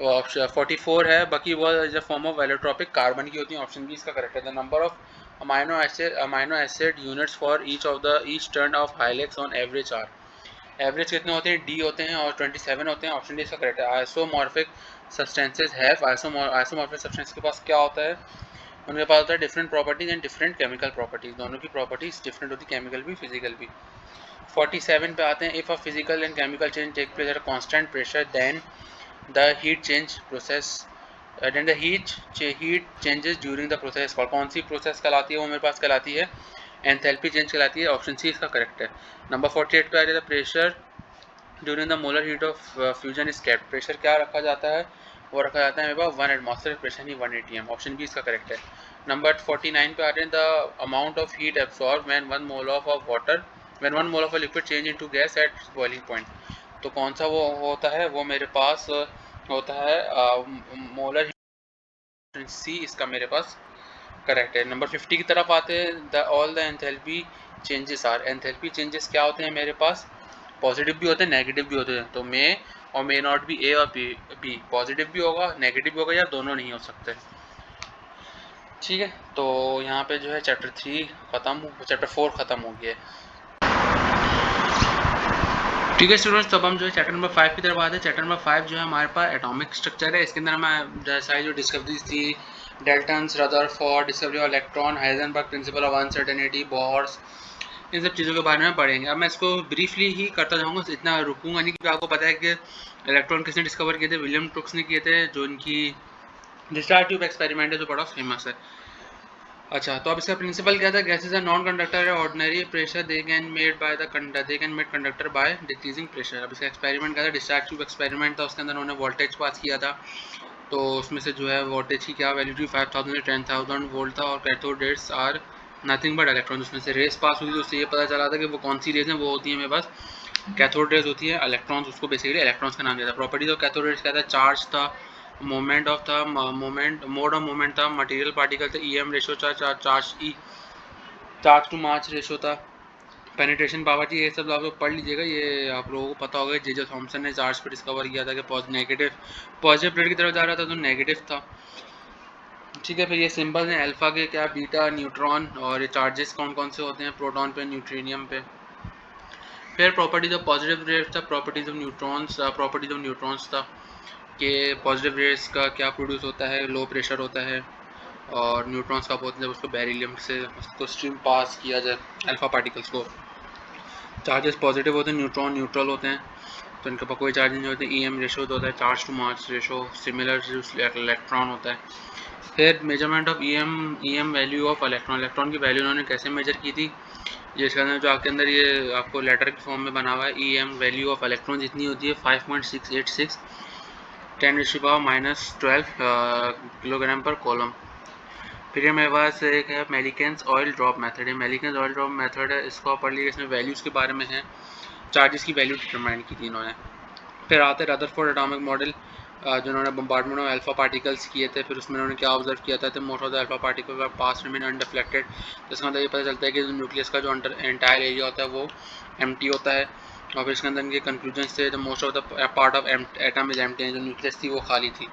ऑप्शन 44 है। बाकी वो is a form of allotropic carbon की होती है। ऑप्शन बी इसका करेक्ट है। The number of amino acid units for each turn of helix on average are. Average कितने होते हैं? डी होते हैं और 27 होते हैं। ऑप्शन डी इसका करेक्ट है। Isomorphic substances have. Isomorphic substance के पास क्या होता है? उनके पास होता है different properties and different chemical properties, दोनों की प्रॉपर्टीज डिफरेंट होती है, केमिकल भी फिजिकल भी। 47 पे आते हैं, if a physical and chemical change take place at a constant pressure then the heat change process then the heat changes during the process. कौन सी प्रोसेस कहलाती है, वो मेरे पास कहलाती है एंथैल्पी चेंज कहलाती है। ऑप्शन सी इसका करेक्ट है। नंबर 48 पे आ रहा है, pressure during the molar heat of fusion is kept. Pressure क्या रखा जाता है, वो रखा जाता है मेरे पास 1 एटमॉस्फेरिक प्रेशर ही 1 atm। ऑप्शन बी इसका करेक्ट है। नंबर 49 पे आ रहे हैं, the amount of heat absorb when 1 mole of water when 1 mole of a liquid change into gas at boiling point. तो कौन सा वो होता है, वो मेरे पास होता है मोलर हीट। सी इसका मेरे पास करेक्ट है। नंबर 50 की तरफ आते हैं, the all the enthalpy changes are. Enthalpy changes क्या होते हैं मेरे पास, पॉजिटिव भी होते हैं नेगेटिव भी होते हैं। तो मे और मे नॉट बी ए और बी, पॉजिटिव भी होगा नेगेटिव भी होगा या दोनों नहीं हो सकते। ठीक है, तो यहाँ पे जो है चैप्टर 3 खत्म, चैप्टर 4 खत्म हो गया है। ठीक है स्टूडेंट्स, तो अब हम जो है चैप्टर नंबर 5 की तरफ आते हैं। चैप्टर नंबर 5 जो है हमारे पास एटॉमिक स्ट्रक्चर है। इसके अंदर हमें सारी जो डिस्कवरीज थी, Dalton's, Rutherford, discovery of electron, Heisenberg principle of uncertainty, Bohr's, इन सब चीज़ों के बारे में पढ़ेंगे। अब मैं इसको ब्रीफली ही करता जाऊँगा, इतना रुकूंगा नहीं, क्योंकि आपको पता है कि इलेक्ट्रॉन किसने डिस्कवर किए थे, विलियम क्रुक्स ने किए थे, जो इनकी डिस्चार्ज ट्यूब एक्सपेरिमेंट है जो बड़ा फेमस है। अच्छा, तो अब इसका प्रिंसिपल क्या था, गैसेस आर नॉन कंडक्टर है ordinary pressure, they can made conductor by decreasing pressure. अब इसका एक्सपेरिमेंट क्या था, डिस्चार्ज ट्यूब एक्सपेरिमेंट था, उसके अंदर उन्होंने वोल्टेज पास किया था। तो उसमें से जो है वोल्टेज की क्या वैल्यू थी, 5000 से 10,000 वोल्ट था, और cathode rays are nothing but electron. उसमें से रेस पास हुई, तो उससे ये पता चला था कि वो कौन सी रेज है, वो होती है मेरे पास कैथोड रेज होती है। इलेक्ट्रॉन्स, उसको बेसिकली इलेक्ट्रॉन्स का नाम दिया था। प्रॉपर्टीज ऑफ कैथोड रेज क्या था, चार्ज था, मोमेंट ऑफ था, मोड ऑफ मोमेंट था, मटेरियल पार्टिकल था, ईएम रेशो था, चार्ज टू मास रेशो था, पेनिट्रेशन पावर थी। ये सब आप लोग पढ़ लीजिएगा, ये आप लोगों को पता होगा। जे थॉमसन ने चार्ज पर डिस्कवर किया था कि पॉजिटिव प्लेट की तरफ जा रहा था तो नेगेटिव था। ठीक है, फिर ये सिंबल्स हैं अल्फा के, क्या बीटा, न्यूट्रॉन, और ये चार्जेस कौन कौन से होते हैं, प्रोटॉन पे, न्यूट्रिनियम पे। फिर प्रॉपर्टीज ऑफ पॉजिटिव रेज था, प्रॉपर्टीज ऑफ न्यूट्रॉन्स था कि पॉजिटिव रेज का क्या प्रोड्यूस होता है, लो प्रेशर होता है, और न्यूट्रॉन्स का होता है जब उसको बेरिलियम से उसको स्ट्रीम पास किया जाए अल्फा पार्टिकल्स को। चार्जेस पॉजिटिव होते हैं, न्यूट्रॉन न्यूट्रल होते हैं, तो इनके पास कोई चार्ज नहीं होते। ईएम रेशो होता है charge to mass ratio, similar electron होता है। फिर measurement of EM value of electron की वैल्यू उन्होंने कैसे मेजर की थी, ये इसके अंदर जो आपके अंदर ये आपको लेटर के फॉर्म में बना हुआ है। ईएम वैल्यू ऑफ इलेक्ट्रॉन जितनी होती है 5.686 10⁻⁻12 किलोग्राम पर कॉलम। फिर ये मेरे पास एक है मेलिकेंस ऑयल ड्रॉप मेथड है। मेलिकेंस ऑयल ड्रॉप मेथड है, इसको पढ़ लीजिए, इसमें वैल्यूज़ के बारे में है, चार्जेस की वैल्यू डिटरमाइन की थी इन्होंने। फिर आते रदरफोर्ड एटॉमिक मॉडल, जिन्होंने बम्बार्डमेंट ऑफ अल्फा पार्टिकल्स किए थे। फिर उसमें उन्होंने क्या ऑब्जर्व किया था, most of the alpha particle का पास रिमेन अनडिफ्लेक्टेड। जिसका मतलब ये पता चलता है कि न्यूक्लियस का जो एंटायर एरिया होता है वो एम्प्टी होता है। और फिर इसके अंदर इनके कंक्लूजन थे, the most of the part of atom is empty, जो न्यूक्लियस थी वो खाली थी।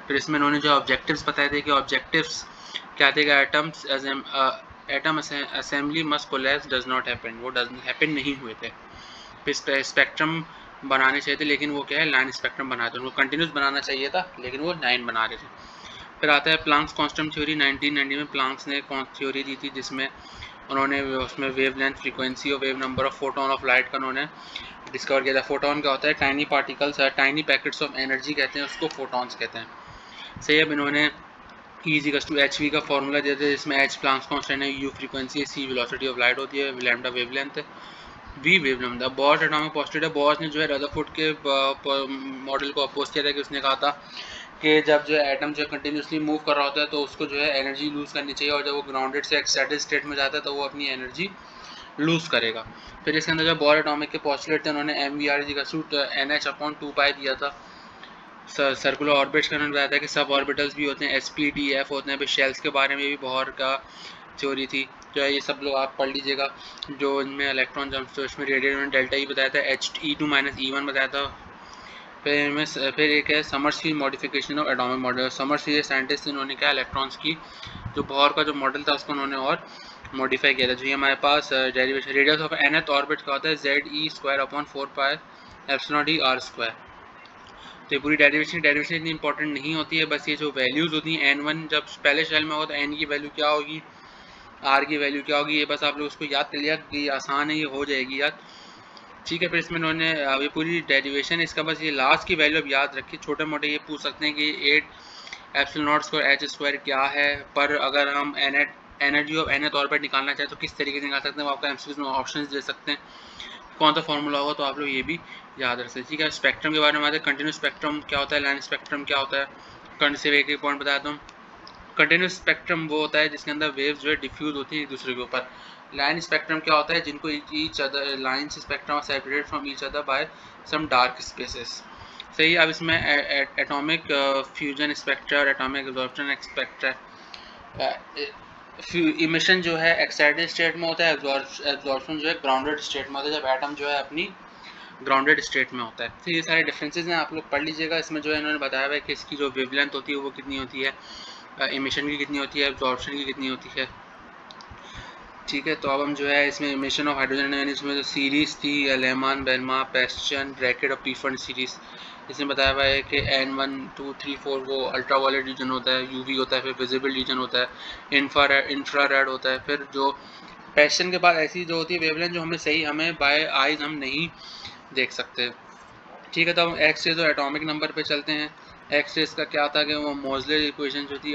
फिर इसमें इन्होंने जो ऑब्जेक्टिव्स बताए थे कि ऑब्जेक्टिव्स क्या थे, atoms atom assembly must collapse does not happen, वो हैपन नहीं हुए थे। फिर स्पेक्ट्रम बनाने चाहिए थे, लेकिन वो क्या है लाइन स्पेक्ट्रम बनाए थे, उनको कंटिन्यूस बनाना चाहिए था लेकिन वो लाइन बना रहे थे। फिर आता है प्लांक्स कांस्टेंट थ्योरी। 1990 में प्लांक्स ने थ्योरी दी थी, जिसमें उन्होंने उसमें वेव लेंथ, फ्रीक्वेंसी और wave number of photon of light का उन्होंने डिस्कवर किया था। फोटोन क्या होता है, टाइनी पार्टिकल्स है, टाइनी पैकेट्स ऑफ एनर्जी कहते हैं उसको, फोटॉन्स कहते हैं। सही, अब इन्होंने E=hv का फॉर्मूला दिया था, जिसमें h प्लांक्स कांस्टेंट है, u फ्रीक्वेंसी है, c वेलोसिटी ऑफ लाइट होती है, लैम्डा वेवलेंथ है, वी वेवलेंथ है। बॉस एटॉमिक पोस्टुलेट है, बॉस ने जो है रदरफोर्ड के मॉडल को अपोज किया था कि उसने कहा था कि जब जो है एटम जो कंटिन्यूसली मूव कर रहा होता है तो उसको जो है एनर्जी लूज़ करनी चाहिए, और जब वो ग्राउंडेड से एक्साइटेड स्टेट में जाता है तो वो अपनी एनर्जी लूज़ करेगा। फिर इसके अंदर जो बॉर एटॉमिक के पोस्टुलेट थे, उन्होंने mvrg NH/2π दिया था। सर्कुलर ऑर्बिट्स का उन्होंने बताया था कि सब ऑर्बिटल्स भी होते हैं, SPDF होते हैं। फिर शेल्स के बारे में भी बॉर का थ्योरी थी, जो है ये सब लोग आप पढ़ लीजिएगा। जो इनमें इलेक्ट्रॉन जम्प्स, तो इसमें रेडिएशन डेल्टा ई बताया था, HE2-E1 बताया था। फिर एक है Sommerfeld modification of atomic model. Sommerfeld scientist, इन्होंने क्या इलेक्ट्रॉन्स की जो बॉर का जो मॉडल था उसको उन्होंने और मॉडिफाई किया था। जो ये हमारे पास derivation radius of nth orbit का होता है ZE² अपॉन 4πε/r²। तो ये पूरी डेरिवेशन इतनी इंपॉर्टेंट नहीं होती है, बस ये जो वैल्यूज़ होती हैं n1 जब पहले शेल में हो तो n की वैल्यू क्या होगी, r की वैल्यू क्या होगी, ये बस आप लोग उसको याद कर लिया कि आसान है, ये हो जाएगी याद, ठीक है। फिर इसमें उन्होंने ये पूरी डेरिवेशन इसका बस ये लास्ट की वैल्यू अब याद रखिए। छोटे मोटे ये पूछ सकते हैं कि 8 epsilon not square H square क्या है, पर अगर हम एनर्जी ऑफ एन ऑर्बिट निकालना चाहें तो किस तरीके से निकाल सकते हैं, वो आपको एमसीक्यूज में ऑप्शंस दे सकते हैं, कौन सा फॉर्मूला होगा, तो आप लोग ये भी याद रख सकते हैं, ठीक है। स्पेक्ट्रम के बारे में आते हैं। कंटिन्यूस स्पेक्ट्रम क्या होता है, लाइन स्पेक्ट्रम क्या होता है, कर्ण से एक पॉइंट बताता हूँ। कंटिन्यूस स्पेक्ट्रम वो होता है जिसके अंदर वेव्स जो है डिफ्यूज होती है एक दूसरे के ऊपर। लाइन स्पेक्ट्रम क्या होता है, जिनको each other line spectrum separated from each other by some dark spaces, सही। अब इसमें एटॉमिक फ्यूजन स्पेक्ट्रा और एटॉमिक एब्जॉर्प्शन स्पेक्ट्रा, इमिशन जो है एक्साइटेड स्टेट में होता है, एब्जॉर्प्शन जो है ग्राउंडेड स्टेट में होता है, जब एटम जो है अपनी ग्राउंडेड स्टेट में होता है। तो ये सारे डिफरेंसेस हैं, आप लोग पढ़ लीजिएगा। इसमें जो है इन्होंने बताया हुआ है कि इसकी जो वेवलेंथ होती है वो कितनी होती है, इमिशन की कितनी होती है, एब्जॉर्प्शन की कितनी होती है, ठीक है। तो अब हम जो है इसमें इमिशन ऑफ हाइड्रोजन यानी इसमें जो सीरीज़ थी लेमान, बेलमा, पेस्चन, ब्रैकेट और पीफंड सीरीज़, इसमें बताया हुआ है कि N1 2 3 4 वो अल्ट्रा वायलेट रीजन होता है, UV होता है, फिर विजिबल रीजन होता है, इंफ्रारेड होता है, फिर जो पेस्चन के बाद ऐसी जो होती है वेवलेंथ जो हमें बाय आइज हम नहीं देख सकते, ठीक है। तो हम एक्स रेज और एटॉमिक नंबर पे चलते हैं। एक्स रेज का क्या था कि वो मोजले इक्वेशन जो थी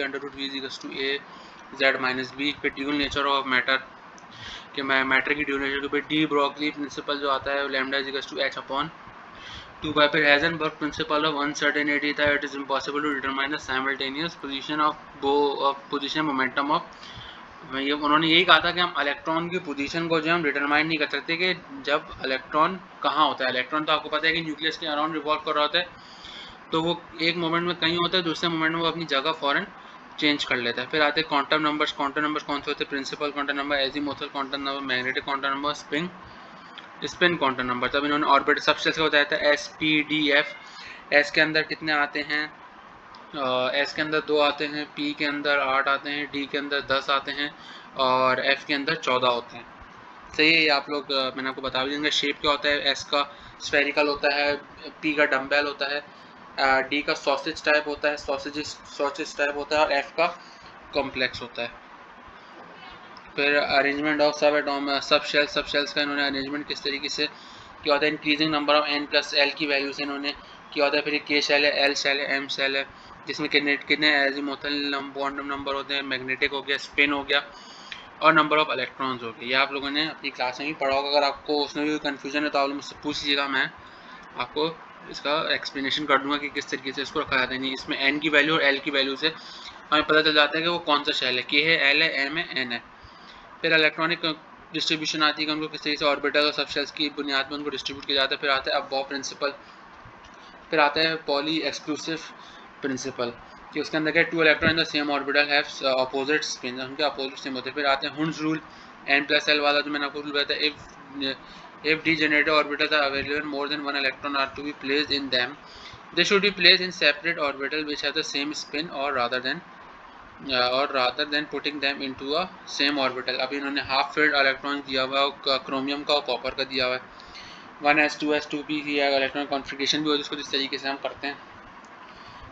√V=a(z-b), फिर ड्यूल नेचर ऑफ मैटर कि मैटर की ड्यूल नेचर के ऊपर डी ब्रॉगली प्रिंसिपल जो आता है λ=h/2 बाय, फिर हाइजेनबर्ग प्रिंसिपल ऑफ अनसर्टेनिटी था, it is impossible to determine the simultaneous position momentum of, ये उन्होंने यही कहा था कि हम इलेक्ट्रॉन की पोजीशन को जो हम डिटरमाइन नहीं कर सकते कि जब इलेक्ट्रॉन कहाँ होता है। इलेक्ट्रॉन तो आपको पता है कि न्यूक्लियस के अराउंड रिवॉल्व कर रहा होता है, तो वो एक मोमेंट में कहीं होता है, दूसरे मोमेंट में वो अपनी जगह फॉरन चेंज कर लेता है। फिर आते हैं क्वांटम नंबर्स। क्वांटम नंबर्स कौन से होते हैं, principal quantum number, azimuthal quantum number, magnetic quantum number, spin quantum number. तब इन्होंने ऑर्बिट सबसे का बताया था SPDF। एस के अंदर कितने आते हैं, एस के अंदर 2 आते हैं, पी के अंदर 8 आते हैं, डी के अंदर 10 आते हैं और एफ के अंदर 14 होते हैं, सही है। ये आप लोग मैंने आपको बता भी देंगे। शेप क्या होता है, एस का स्फेरिकल होता है, पी का डम्बेल होता है, डी का सॉसेज टाइप होता है, सॉसेज टाइप होता है, और एफ का कॉम्प्लेक्स होता है। फिर अरेंजमेंट ऑफ सब शेल्स का इन्होंने अरेंजमेंट किस तरीके से क्या होता है, इंक्रीजिंग नंबर ऑफ n+l की वैल्यू से इन्होंने क्या होता है। फिर के शेल है, एल शेल है, एम शेल है, जिसमें कितने एजीमुथल बॉन्ड नंबर होते हैं, मैग्नेटिक हो गया, स्पिन हो गया और नंबर ऑफ इलेक्ट्रॉन्स हो गए। ये आप लोगों ने अपनी क्लास में भी पढ़ा होगा। अगर आपको उसमें भी कन्फ्यूजन है तो आप लोग मुझसे पूछ लीजिएगा, मैं आपको इसका एक्सप्लेनेशन कर दूंगा कि किस तरीके से इसको रखा जाता है। नहीं, इसमें n की वैल्यू और l की वैल्यू से हमें पता चल जाता है कि वो कौन सा शेल है, k है, l है, m है, n है। फिर इलेक्ट्रॉनिक डिस्ट्रीब्यूशन आती है कि उनको किस तरीके से ऑर्बिटल और सबशेल्स की बुनियाद में उनको डिस्ट्रीब्यूट किया जाता है। फिर आता है अबॉव प्रिंसिपल, फिर आता है पॉली एक्सक्लूसिव प्रिंसिपल कि उसके अंदर क्या 2 electron in the same orbital have opposite spin, उनके अपोजिट स्पिन होते हैं। फिर आते हैं हुंस रूल, n+l वाला जो मैंने आपको रूल बताया, if degenerated orbitals are available, more than one electron are to be placed in them, they should be placed in separate orbital which have the same spin or rather than putting them into a same orbital। अभी इन्होंने half field electron दिया हुआ है, chromium का और copper का दिया हुआ है, 1s 2s 2p की इलेक्ट्रॉन कॉन्फ़िगरेशन भी होती है, उसको जिस तरीके से हम करते हैं,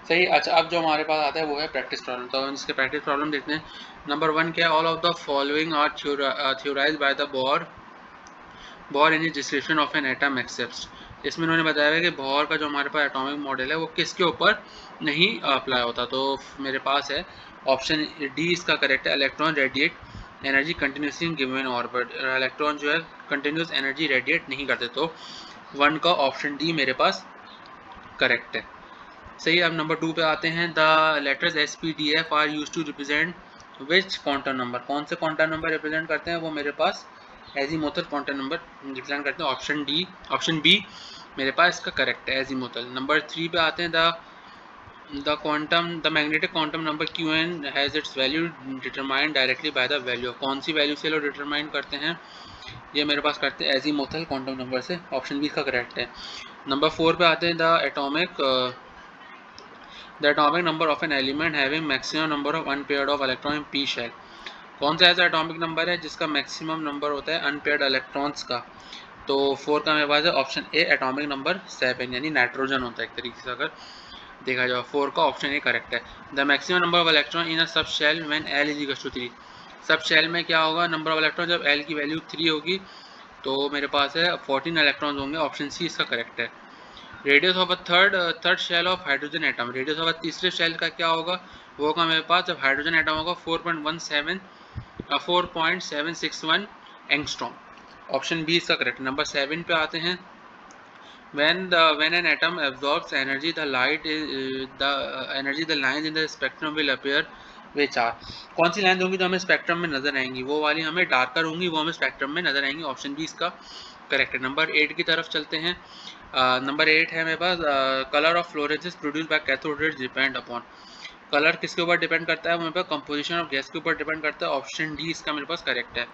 सही। अच्छा, अब जो हमारे पास आता है वो है प्रैक्टिस प्रॉब्लम। तो हम इसके प्रैक्टिस प्रॉब्लम देखते हैं। नंबर 1 क्या है, all of the following are theorized by the Bohr in description of an atom except. इसमें उन्होंने बताया है कि बोर का जो हमारे पास एटॉमिक मॉडल है वो किसके ऊपर नहीं अप्लाई होता। तो मेरे पास है ऑप्शन डी इसका करेक्ट है, electron radiate energy continuously given orbit, electron जो है कंटिन्यूस एनर्जी रेडिएट नहीं करते, तो 1 का ऑप्शन डी मेरे पास करेक्ट है, सही। अब नंबर 2 पे आते हैं। The letters SPDF are use to represent which quantum number, कौन से क्वांटम नंबर रिप्रेजेंट करते हैं, वो मेरे पास एजीमुथल क्वांटम नंबर रिप्रेजेंट करते हैं, ऑप्शन बी मेरे पास इसका करेक्ट है, एजीमुथल। नंबर 3 पे आते हैं। The magnetic quantum number Qn has its value determined directly by the value, कौन सी वैल्यू से लोग डिटरमाइन करते हैं, ये मेरे पास करते हैं एजीमुथल क्वांटम नंबर से, ऑप्शन बी का करेक्ट है। नंबर 4 पे आते हैं। The atomic number of an element having maximum number of unpaired of electron in p shell, कौन सा ऐसा एटॉमिक नंबर है जिसका मैक्सिमम नंबर होता है अनपेयर्ड इलेक्ट्रॉन्स का, तो 4 का मेरे पास है ऑप्शन ए एटॉमिक नंबर 7 यानी नाइट्रोजन होता है एक तरीके से अगर देखा जाए। 4 का ऑप्शन ए करेक्ट है। The maximum number of electron in a सब shell when L is equal to 3। सब शेल में क्या होगा नंबर ऑफ इलेक्ट्रॉन जब एल की वैल्यू 3 होगी तो मेरे पास है 14 इलेक्ट्रॉन होंगे। ऑप्शन सी इसका करेक्ट है। Radius of a third shell of hydrogen atom, radius of a तीसरे शेल का क्या होगा वो होगा मेरे पास जब हाइड्रोजन एटम होगा 4.761 एंगस्ट्रॉम। ऑप्शन बी इसका करेक्ट। नंबर 7 पे आते हैं। when an atom absorbs energy, the energy the lines in the spectrum will appear which are। कौन सी लाइन होंगी जो हमें स्पेक्ट्रम में नजर आएंगी, वो वाली हमें डार्कर होंगी, वो हमें स्पेक्ट्रम में नजर आएंगी। ऑप्शन बी इसका करेक्ट है। नंबर 8 की तरफ चलते हैं। नंबर 8 है मेरे पास colour of fluorescence produce by cathode rays depend upon. Colour किसके ऊपर डिपेंड करता है, मेरे पास कंपोजिशन ऑफ गैस के ऊपर डिपेंड करता है। ऑप्शन डी इसका मेरे पास करेक्ट है।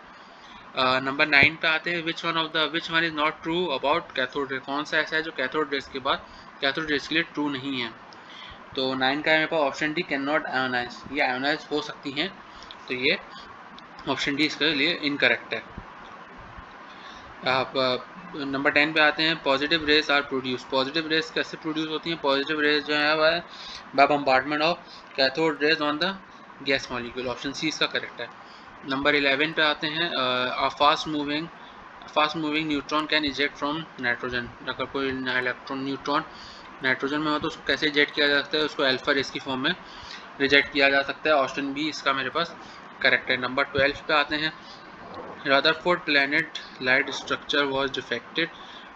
नंबर 9 पे आते हैं। Which one is not true about cathode ray, कौन सा ऐसा है जो कैथोड रेज के बाद कैथोड रेज के लिए ट्रू नहीं है। तो 9 का है मेरे पास option D can not ionise, ये आयोनाइज हो सकती हैं, तो ये ऑप्शन डी इसके लिए इनकरेक्ट है। आप नंबर 10 पे आते हैं। Positive rays are produce, positive rays कैसे प्रोड्यूस होती हैं, पॉजिटिव रेज जो है वह by bombardment of cathode rays on the gas molecule. Option C इसका करेक्ट है। नंबर 11 पे आते हैं। Fast moving neutron can eject from nitrogen, अगर कोई इलेक्ट्रॉन न्यूट्रॉन नाइट्रोजन में हो तो उसको कैसे इजेक्ट किया जा सकता है, उसको अल्फा रेज की फॉर्म में रिजेक्ट किया जा सकता है। ऑप्शन बी इसका मेरे पास करेक्ट है। नंबर 12 पे आते हैं। Rutherford planet light structure was defected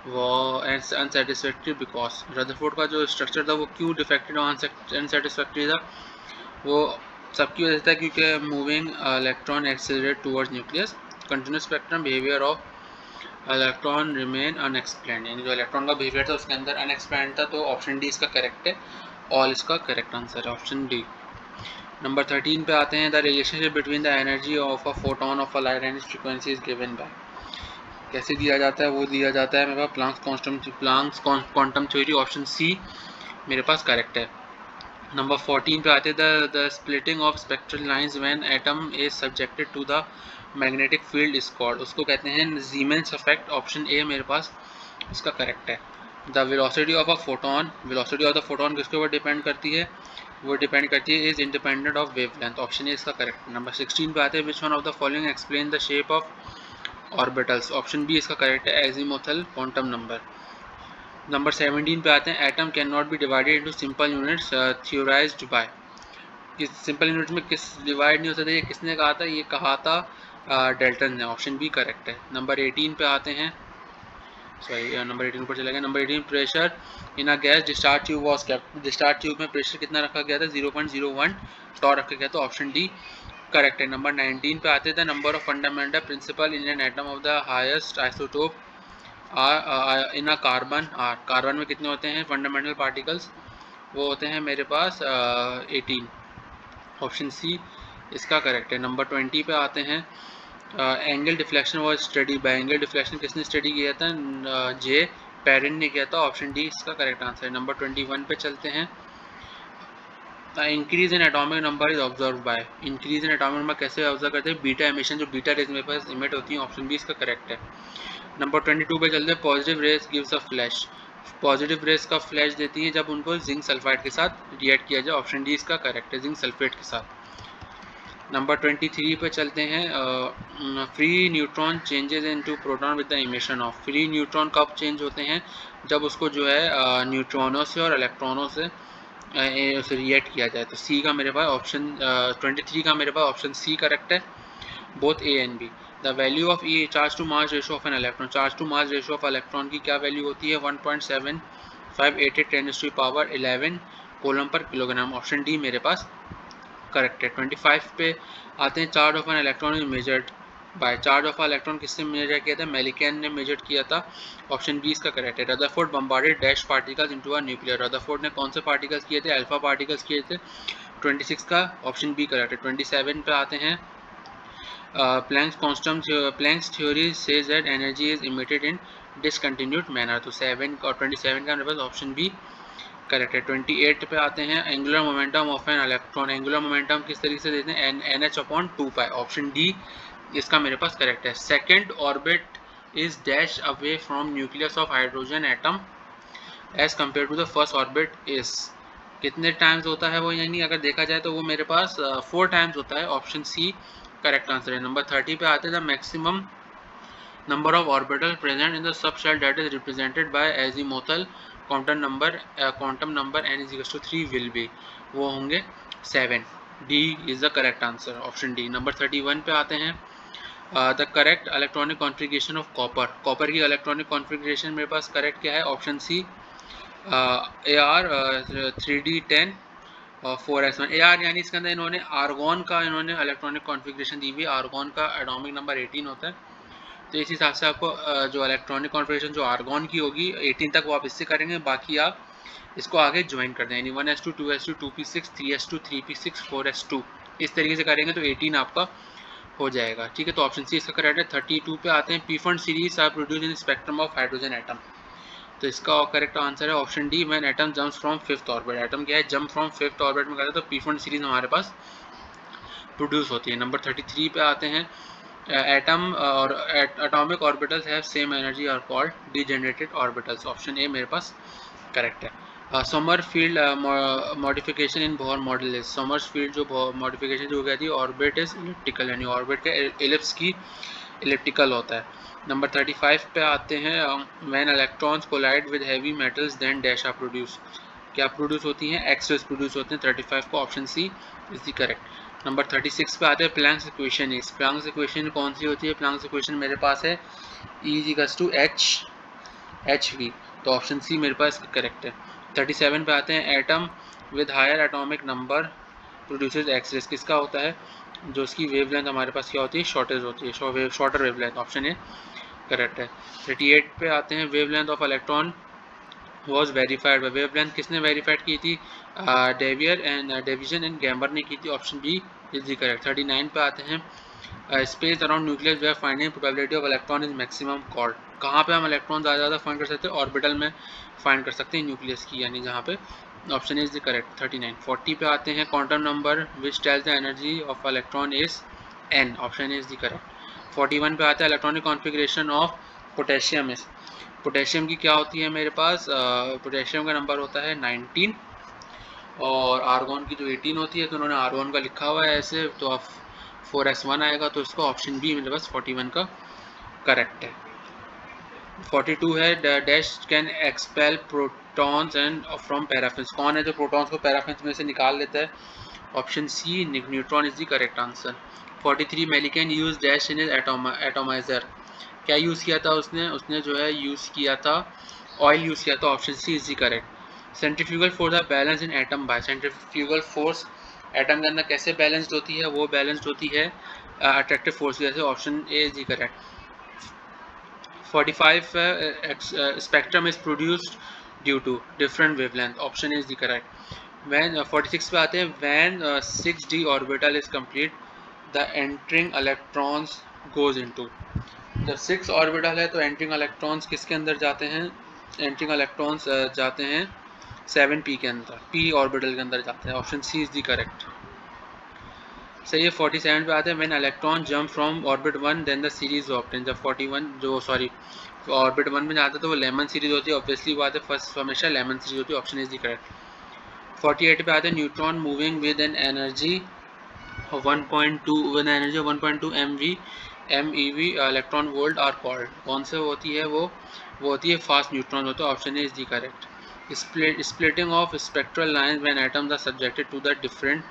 वो अनसेटिस्फैक्ट्री बिकॉज, रदरफोर्ड का जो स्ट्रक्चर था वो क्यों डिफेक्टेड और अनसेटिस्फैक्ट्री था, वो सबकी वजह से था क्योंकि moving electron accelerate towards nucleus, continuous spectrum behaviour of electron remain unexplained, यानी जो इलेक्ट्रॉन का बिहेवियर था उसके अंदर अनएक्सप्लेन्ड था। तो ऑप्शन डी इसका करेक्ट है। ऑल इसका करेक्ट आंसर है ऑप्शन डी। नंबर 13 पे आते हैं। The relationship between the energy of a photon of a light and its frequency is given by, कैसे दिया जाता है, वो दिया जाता है मेरे पास Planck's quantum theory. Option C मेरे पास करेक्ट है। नंबर 14 पे आते हैं। The splitting of spectral lines when atom is subjected to the magnetic field is called, उसको कहते हैं जीमेंस इफेक्ट। ऑप्शन ए मेरे पास इसका करेक्ट है। The velocity of a photon, velocity of the photon किसके ऊपर डिपेंड करती है, वो डिपेंड करती है is independent of wavelength. Option A इसका करेक्ट। नंबर 16 पे आते हैं। Which one of the following explain the shape of orbitals. Option B इसका करेक्ट है। Azimuthal quantum number. नंबर 17 पे आते हैं। Atom can not be divided into simple units theorized by, किस सिंपल यूनिट में किस डिवाइड नहीं हो सकता, ये किसने कहा था, ये कहा था डेल्टन ने। ऑप्शन बी करेक्ट है। नंबर 18 पे आते हैं। सॉरी नंबर 18 पर चला गया। Number 18 pressure in a gas discharge tube was kept, discharge tube में प्रेशर कितना रखा गया था, 0.01 टॉ रखा गया, तो ऑप्शन डी करेक्ट है। नंबर 19 पे आते थे। Number of fundamental principle in an atom of the highest isotope in a carbon are, carbon में कितने होते हैं फंडामेंटल पार्टिकल्स, वो होते हैं मेरे पास 18। ऑप्शन सी इसका करेक्ट है। नंबर 20 पे आते हैं। Angle deflection was study bye, angle deflection किसने स्टडी किया था, जे पेरिन ने किया था। ऑप्शन डी इसका करेक्ट आंसर है। नंबर 21 पे चलते हैं। Increase in atomic number is observe by, increase in atomic number कैसे ऑब्जर्व करते हैं, बीटा एमिशन, जो बीटा रेज मेरे पास इमिट होती है। ऑप्शन बी इसका करेक्ट है। नंबर 22 पे चलते हैं। Positive raise gives a flash, positive raise का फ्लैश देती है जब उनको जिंक सल्फाइड के साथ रिएक्ट किया जाए। ऑप्शन डी इसका करेक्ट है, जिंक सल्फेट के साथ। नंबर 23 पे चलते हैं। Free neutron changes into proton with the emission of, free neutron कब चेंज होते हैं, जब उसको जो है न्यूट्रॉनों से और इलेक्ट्रॉनों से उसे रिएक्ट किया जाए। तो सी का मेरे पास ऑप्शन 23 का मेरे पास ऑप्शन सी करेक्ट है, both A and B. The value of E charge to mass ratio of an electron, charge to mass ratio of electron की क्या वैल्यू होती है, 1.7588 10⁻11 कोलम पर किलोग्राम। ऑप्शन डी मेरे पास करेक्ट है। 25 पे आते हैं। Charge of an electron is measured by, charge of electron किसने मेजर किया था, मेलिकन ने मेजर किया था। ऑप्शन बी इसका करेक्ट है। Rutherford bombarded dash particles into a nuclear, Rutherford ने कौन से पार्टिकल्स किए थे, अल्फा पार्टिकल्स किए थे। 26 का ऑप्शन बी करेक्ट है। 27 पे आते हैं। Planck's theory says that energy is emitted in discontinued manner, तो 7 और 27 का मेरे पास ऑप्शन बी करेक्ट है। 28 पे आते हैं। Angular momentum of an electron, angular momentum किस तरीके से देते हैं, NH/2π। ऑप्शन डी इसका मेरे पास करेक्ट है। Second orbit is dash away from nucleus of hydrogen atom as compare to the first orbit is, कितने टाइम्स होता है वो, यानी अगर देखा जाए तो वो मेरे पास 4 टाइम्स होता है। ऑप्शन सी करेक्ट आंसर है। नंबर 30 पे आते हैं, the maximum number of orbital present in the sub shell that is represented by azimuthal quantum number n is equal to 3 will be, वो होंगे 7। D is the correct answer, option D. Number 31 पे आते हैं, the correct electronic configuration of copper, copper की electronic configuration मेरे पास correct क्या है, ऑप्शन सी AR 3D10 और 4s1। AR यानी इसके अंदर इन्होंने आर्गॉन का इलेक्ट्रॉनिक कॉन्फ़िगरेशन दी हुई है, आर्गॉन का एटॉमिक नंबर 18 होता है, तो इस हिसाब से आपको जो इलेक्ट्रॉनिक कॉन्फ़िगरेशन जो आर्गॉन की होगी 18 तक वो आप इससे करेंगे, बाकी आप इसको आगे ज्वाइन कर दें, यानी 1s2 2s2 2p6 3s2 3p6 4s2, इस तरीके से करेंगे तो 18 आपका हो जाएगा। ठीक है, तो ऑप्शन सी इसका करेक्ट है। 32 पे आते हैं, Pfund series are produce in spectrum of hydrogen atom, तो इसका करेक्ट आंसर है option D, when atom jumps from 5th orbit. Atom क्या है, जंप फ्रॉम 5th ऑर्बिट में करता है, तो पी-फंड सीरीज हमारे पास प्रोड्यूस होती है। नंबर 33 पे आते हैं, एटम और atomic orbitals have same energy are called degenerated orbitals, option A मेरे पास करेक्ट है। Sommerfeld modification in Bohr model is, Sommerfeld's जो मॉडिफिकेशन जो कहती है ऑर्बिट इज इलिप्टिकल, यानी ऑर्बिट के एलिप्स की इलिप्टिकल होता है। नंबर 35 पे आते हैं, when electrons collide with heavy metals then dash are produce, क्या प्रोड्यूस होती हैं, एक्स-रेज प्रोड्यूस होते हैं। 35 को option C is the correct. Number 36 पे आते हैं, Planck's equation is, Planck's equation कौन सी होती है, प्लैंक्स इक्वेशन मेरे पास है E = hv, तो ऑप्शन सी मेरे पास करेक्ट है। 37 पे आते हैं, atom with higher atomic number produces X-rays, किसका होता है, जो उसकी वेवलेंथ हमारे पास क्या होती है, शॉर्टेज होती है, shorter wavelength, option A correct है। 38 पे आते हैं, wavelength of electron was verified, wavelength किसने वेरीफाइड की थी, डेविजन एंड गैम्बर ने की थी, option B is the correct. 39 पे आते हैं, space around nucleus where finding probability of electron is maximum called, कहाँ पे हम इलेक्ट्रॉन ज़्यादा फाइंड कर सकते हैं, ऑर्बिटल में फाइंड कर सकते हैं न्यूक्लियस की, यानी जहाँ पे, ऑप्शन इज द करेक्ट। 39 40 पे आते हैं, quantum number which tells the energy of electron is n, option is the correct. 41 पे आता है, electronic configuration of potassium is, potassium की क्या होती है मेरे पास, पोटेशियम का नंबर होता है 19 और आर्गॉन की जो 18 होती है, तो उन्होंने आर्गॉन का लिखा हुआ है ऐसे, तो आप 4s1 आएगा, तो इसको ऑप्शन बी मेरे पास 41 का करेक्ट है। 42 है, dash can expel protons and from paraffins, कौन है जो प्रोटॉन्स को पैराफिन्स में से निकाल लेता है, option C neutron is the correct answer. 43 Millikan use dash in atomiser, क्या यूज़ किया था उसने, उसने जो है यूज़ किया था ऑयल यूज़ किया था, option C is the correct. Centrifugal force are balance in atom by, centrifugal force atom के अंदर कैसे बैलेंस्ड होती है, वो बैलेंस्ड होती है अट्रैक्टिव फोर्स की वजह से, option A is the correct. 45 spectrum is produced due to different wavelength, option is the correct. When 46 पे आते हैं, when 6d orbital is complete the entering electrons goes into, जब 6 ऑर्बिटल है तो एंट्रिंग इलेक्ट्रॉन्स किसके अंदर जाते हैं, एंट्रिंग इलेक्ट्रॉन्स जाते हैं 7p के अंदर, p ऑर्बिटल के अंदर जाते हैं, option C is the correct. सही है। 47 पे आते हैं, when electron jump from orbit 1 then the series obtain, जब 41 जो सॉरी ऑर्बिट 1 में जाता है तो वो लेमन सीरीज होती है, ऑब्वियसली बात है फर्स्ट हमेशा लेमन सीरीज होती है, ऑप्शन इज द करेक्ट। 48 पे आते हैं, neutron moving with an energy 1.2 with energy 1.2 MeV electron volt are called, कौन से होती है वो होती है फास्ट न्यूट्रॉन होता है, option is the correct. Splitting of spectral lines when atoms are subjected to the different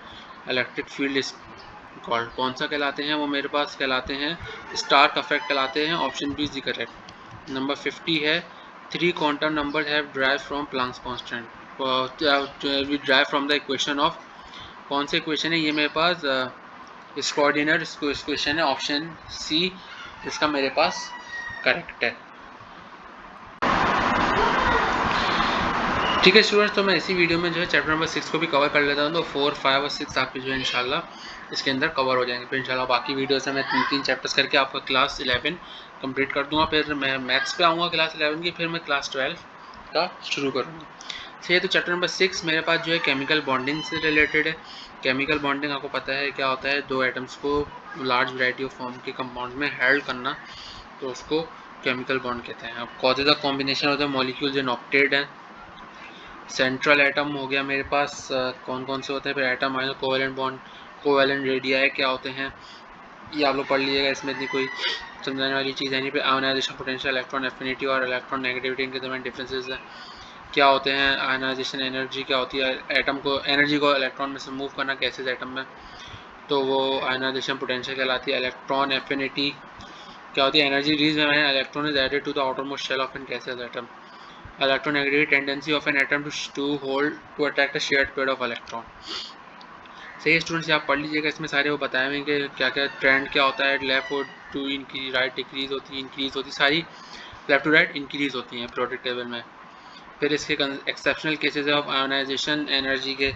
electric field is called, कौन सा कहलाते हैं वो मेरे पास कहलाते हैं स्टार्क इफेक्ट कहलाते हैं, option B is the correct. Number 50 है, 3 quantum numbers have drive from Planck's constant, we drive from the equation of, कौन से इक्वेशन है ये मेरे पास, कोऑर्डिनेट इक्वेशन है, ऑप्शन सी इसका मेरे पास करेक्ट है। ठीक है स्टूडेंट्स, तो मैं इसी वीडियो में जो है चैप्टर नंबर 6 को भी कवर कर लेता हूँ, तो 4, 5 और 6 आपके जो है इंशाल्लाह इसके अंदर कवर हो जाएंगे, फिर इंशाल्लाह बाकी वीडियो से मैं 3 चैप्टर्स करके आपका क्लास 11 कंप्लीट कर दूँगा, फिर मैं मैथ्स पे आऊँगा क्लास 11 की, फिर मैं क्लास 12 का शुरू करूँगा। ठीक, तो चैप्टर नंबर 6 मेरे पास जो है केमिकल बॉन्डिंग से रिलेटेड है। केमिकल बॉन्डिंग आपको पता है क्या होता है, दो एटम्स को लार्ज वैरायटी ऑफ फॉर्म के कंपाउंड में हेल्ड करना, तो उसको केमिकल बॉन्ड कहते हैं। अब कॉजेज ऑफ कॉम्बिनेशन होता है मॉलिक्यूल्स इन ऑक्टेट हैं। सेंट्रल एटम हो गया मेरे पास, कौन कौन से होते हैं, फिर एटम आए कोवेलेंट बॉन्ड, कोवेलेंट रेडियाई क्या होते हैं, ये आप लोग पढ़ लीजिएगा, इसमें इतनी कोई समझाने वाली चीज़ है नहीं। पे आयोनाइजेशन पोटेंशियल, इलेक्ट्रॉन एफिनिटी और इलेक्ट्रॉन नेगेटिविटी इनके दरमियान डिफरेंसेस हैं, क्या होते हैं। आयोनाइजेशन एनर्जी क्या होती है, एटम को एनर्जी को इलेक्ट्रॉन में से मूव करना कैसे एटम में, तो वो आयोनाइजेशन पोटेंशियल कहलाती है। इलेक्ट्रॉन एफिनिटी क्या होती है, एनर्जी रिलीज में electron is added to the outermost shell of an gaseous atom. Electronegativity tendency of an atom to hold to attract a shared pair of electron. सही students, आप पढ़ लीजिएगा, इसमें सारे वो बताए हुए कि क्या क्या ट्रेंड क्या होता है, लेफ्ट और टू इनकी राइट डिक्रीज होती है, इंक्रीज होती है, सारी लेफ्ट टू राइट इंक्रीज होती हैं पीरियोडिक टेबल में। फिर इसके exceptional cases of ionisation energy के,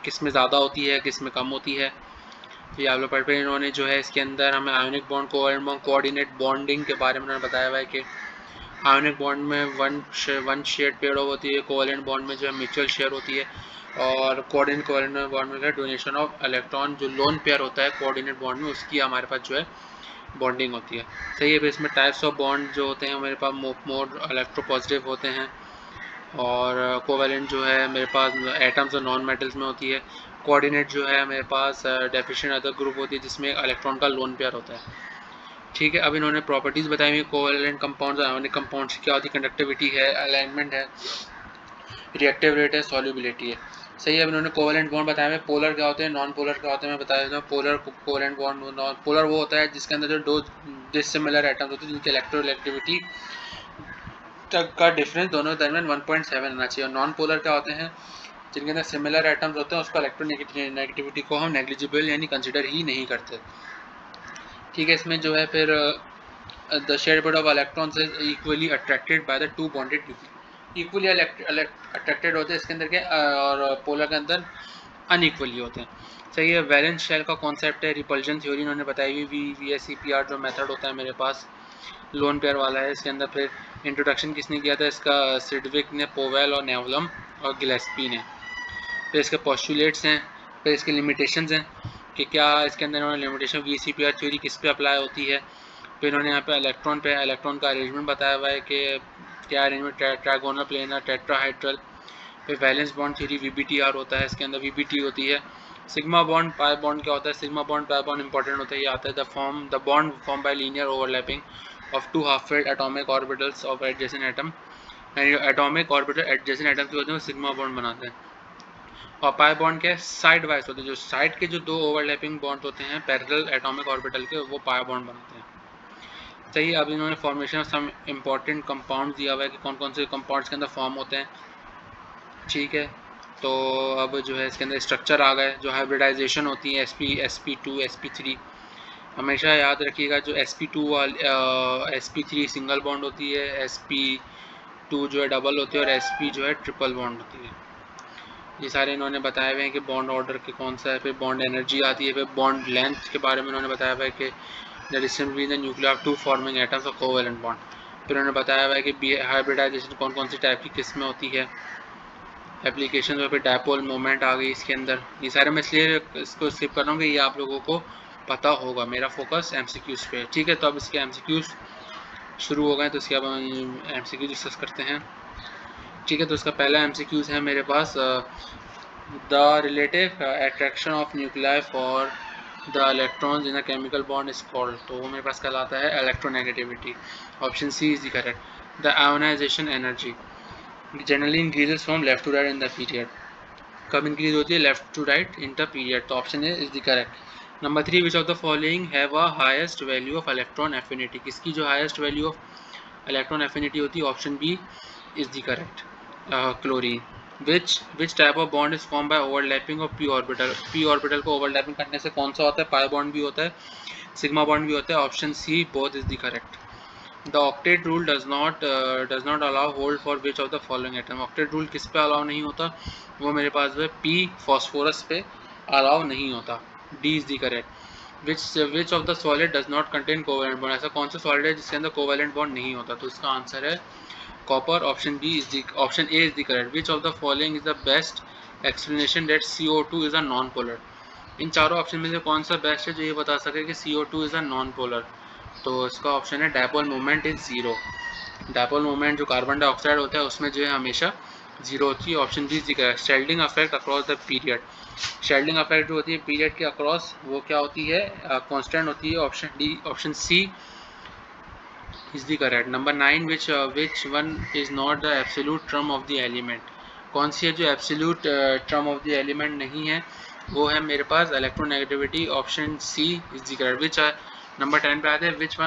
किस में ज़्यादा होती है किस में कम होती है, तो ये आप लोग पढ़ पे। इन्होंने जो है इसके अंदर हमें ionic bond, covalent bond, coordinate bonding के बारे में उन्होंने बताया हुआ है कि आयोनिक बॉन्ड में वन शेयर्ड पेयर ऑफ होती है, कोवेलेंट बॉन्ड में जो है म्यूचुअल शेयर होती है, और कोऑर्डिनेट कोवेलेंट बॉन्ड में डोनेशन ऑफ इलेक्ट्रॉन, जो लोन पेयर होता है कोऑर्डिनेट बॉन्ड में, उसकी हमारे पास जो है बॉन्डिंग होती है। सही है। फिर इसमें टाइप्स ऑफ बॉन्ड जो होते हैं मेरे पास, मोर इलेक्ट्रोपॉजिटिव होते हैं, और कोवेलेंट जो है मेरे पास एटम्स और नॉन मेटल्स में होती है। कोऑर्डिनेट जो है मेरे पास डेफिशिएंट अदर ग्रुप होती है जिसमें इलेक्ट्रॉन का लोन पेयर होता है। ठीक है। अब इन्होंने प्रॉपर्टीज़ बताई हुई कोवेलेंट कंपाउंड्स और आयोनिक कंपाउंड्स, क्या होती है, कंडक्टिविटी है, अलाइनमेंट है, रिएक्टिव रेट है, सॉल्युबिलिटी है। सही है। अब इन्होंने कोवेलेंट बॉन्ड बताया हुए, पोलर क्या होते हैं, नॉन पोलर क्या होते हैं, मैं बता देता हूँ। Polar covalent bond, non polar वो होता है जिसके अंदर जो दो डिसिमिलर एटम्स होते हैं जिनकी इलेक्ट्रोनेगेटिविटी का डिफरेंस दोनों के दरमियान 1.7 होना चाहिए। और नॉन पोलर क्या होते हैं, जिनके अंदर सिमिलर एटम्स होते हैं, उसका इलेक्ट्रोनेगेटिविटी को हम नेग्लिजिबल यानी कंसिडर ही नहीं करते। ठीक है। इसमें जो है फिर the share pair of electrons is equally attracted by the two bonded nucleus, equally attracted होते हैं इसके अंदर के, और पोलर के अंदर अनइक्वली होते हैं। सही है। वैलेंस शेल का कॉन्सेप्ट है, रिपल्जन थ्योरी इन्होंने बताई हुई, VSEPR जो मेथड होता है मेरे पास, लोन पेयर वाला है इसके अंदर। फिर इंट्रोडक्शन किसने किया था इसका, सिडविक ने, पोवेल और नेवलम और गिलेस्पी ने। फिर इसके पोस्टुलेट्स हैं, फिर इसके लिमिटेशंस हैं कि क्या इसके अंदर इन्होंने लिमिटेशन VSEPR थ्योरी किस पे अप्लाई होती है। फिर इन्होंने यहाँ पे इलेक्ट्रॉन का अरेंजमेंट बताया हुआ है कि क्या अरेंजमेंट, ट्राइगोनल, प्लेनर, टेट्राहाइड्रल। फिर वैलेंस बॉन्ड थ्योरी VBTR होता है, इसके अंदर VBT होती है। सिग्मा बॉन्ड पाई बॉन्ड क्या होता है, sigma bond pi bond important होता है, ये आता है the bond form by linear overlapping of two half-filled atomic orbitals of adjacent atom, and atomic orbital adjacent atom के होते हैं वो सिग्मा बॉन्ड बनाते हैं। और पाई बॉन्ड के साइड वाइज होते हैं, जो साइड के जो दो ओवरलैपिंग बॉन्ड होते हैं पैरेलल एटॉमिक ऑर्बिटल के, वो पाई बॉन्ड बनाते हैं। सही। अब इन्होंने formation of some important compounds दिया हुआ है कि कौन कौन से कंपाउंड्स के अंदर फॉर्म होते हैं। ठीक है। तो अब जो है इसके अंदर स्ट्रक्चर आ गए, जो हाइब्रिडाइजेशन होती है, sp2 sp3। हमेशा याद रखिएगा जो sp2 वाली sp3 सिंगल बॉन्ड होती है, sp2 जो है डबल होती है, और sp जो है ट्रिपल बॉन्ड होती है। ये सारे इन्होंने बताए हुए हैं कि बॉन्ड ऑर्डर के कौन सा है। फिर बॉन्ड एनर्जी आती है, फिर बॉन्ड लेंथ के बारे में इन्होंने बताया हुआ है कि the distance between the nuclear of two forming atoms of covalent bond. फिर उन्होंने बताया हुआ है कि हाइब्रिडाइजेशन कौन कौन सी टाइप की किस्में होती है, एप्लीकेशन और फिर डायपोल मोमेंट आ गई इसके अंदर। ये सारे मैं इसलिए इसको स्किप कर रहा हूँ कि ये आप लोगों को पता होगा, मेरा फोकस MCQs पे। ठीक है। तो अब इसके MCQs शुरू हो गए, तो इसके अब हम MCQ डिस्कस करते हैं। ठीक है। तो इसका पहला MCQs है मेरे पास, the relative attraction of nuclei for the electrons in a chemical bond is called, तो वो मेरे पास कहलाता है electronegativity. Option C is the correct. The ionisation energy generally increases from left to right in the period, कब increase होती है, left to right in the period, तो option A is the correct. Number 3, which of the following have a highest value of electron affinity, किसकी जो highest value of electron affinity होती है, option B is the correct, chlorine. Which type of bond is form by overlapping of p orbital, p orbital को overlapping करने से कौन सा होता है, पाई बॉन्ड भी होता है, सिग्मा बॉन्ड भी होता है, option C both is the correct. The octet rule does not allow hold for which of the following atom, octet rule किस पे अलाउ नहीं होता, वो मेरे पास है P फॉस्फोरस पे अलाउ नहीं होता, D is the correct. Which of the solid does not contain covalent bond, ऐसा कौन सा सॉलिड है जिसके अंदर कोवेलेंट बॉन्ड नहीं होता, तो इसका आंसर है copper, option A is the correct. Which of the following is the best explanation that CO2 is a non polar, इन चारों ऑप्शन में से कौन सा बेस्ट है जो ये बता सके कि CO2 is a non polar, तो इसका ऑप्शन है dipole moment is zero. Dipole moment जो कार्बन डाइऑक्साइड होता है उसमें जो है हमेशा ज़ीरो होती है। ऑप्शन बी जिक्र है। Shielding affect across the period, shielding effect जो होती है पीरियड के अक्रॉस वो क्या होती है, कांस्टेंट होती है। Option D, option C is the correct. Number 9, which one is not the absolute term of the element, कौन सी है जो absolute term of the element नहीं है, वो है मेरे पास electronegativity. Option C is the correct. Which number 10 पे आते हैं, which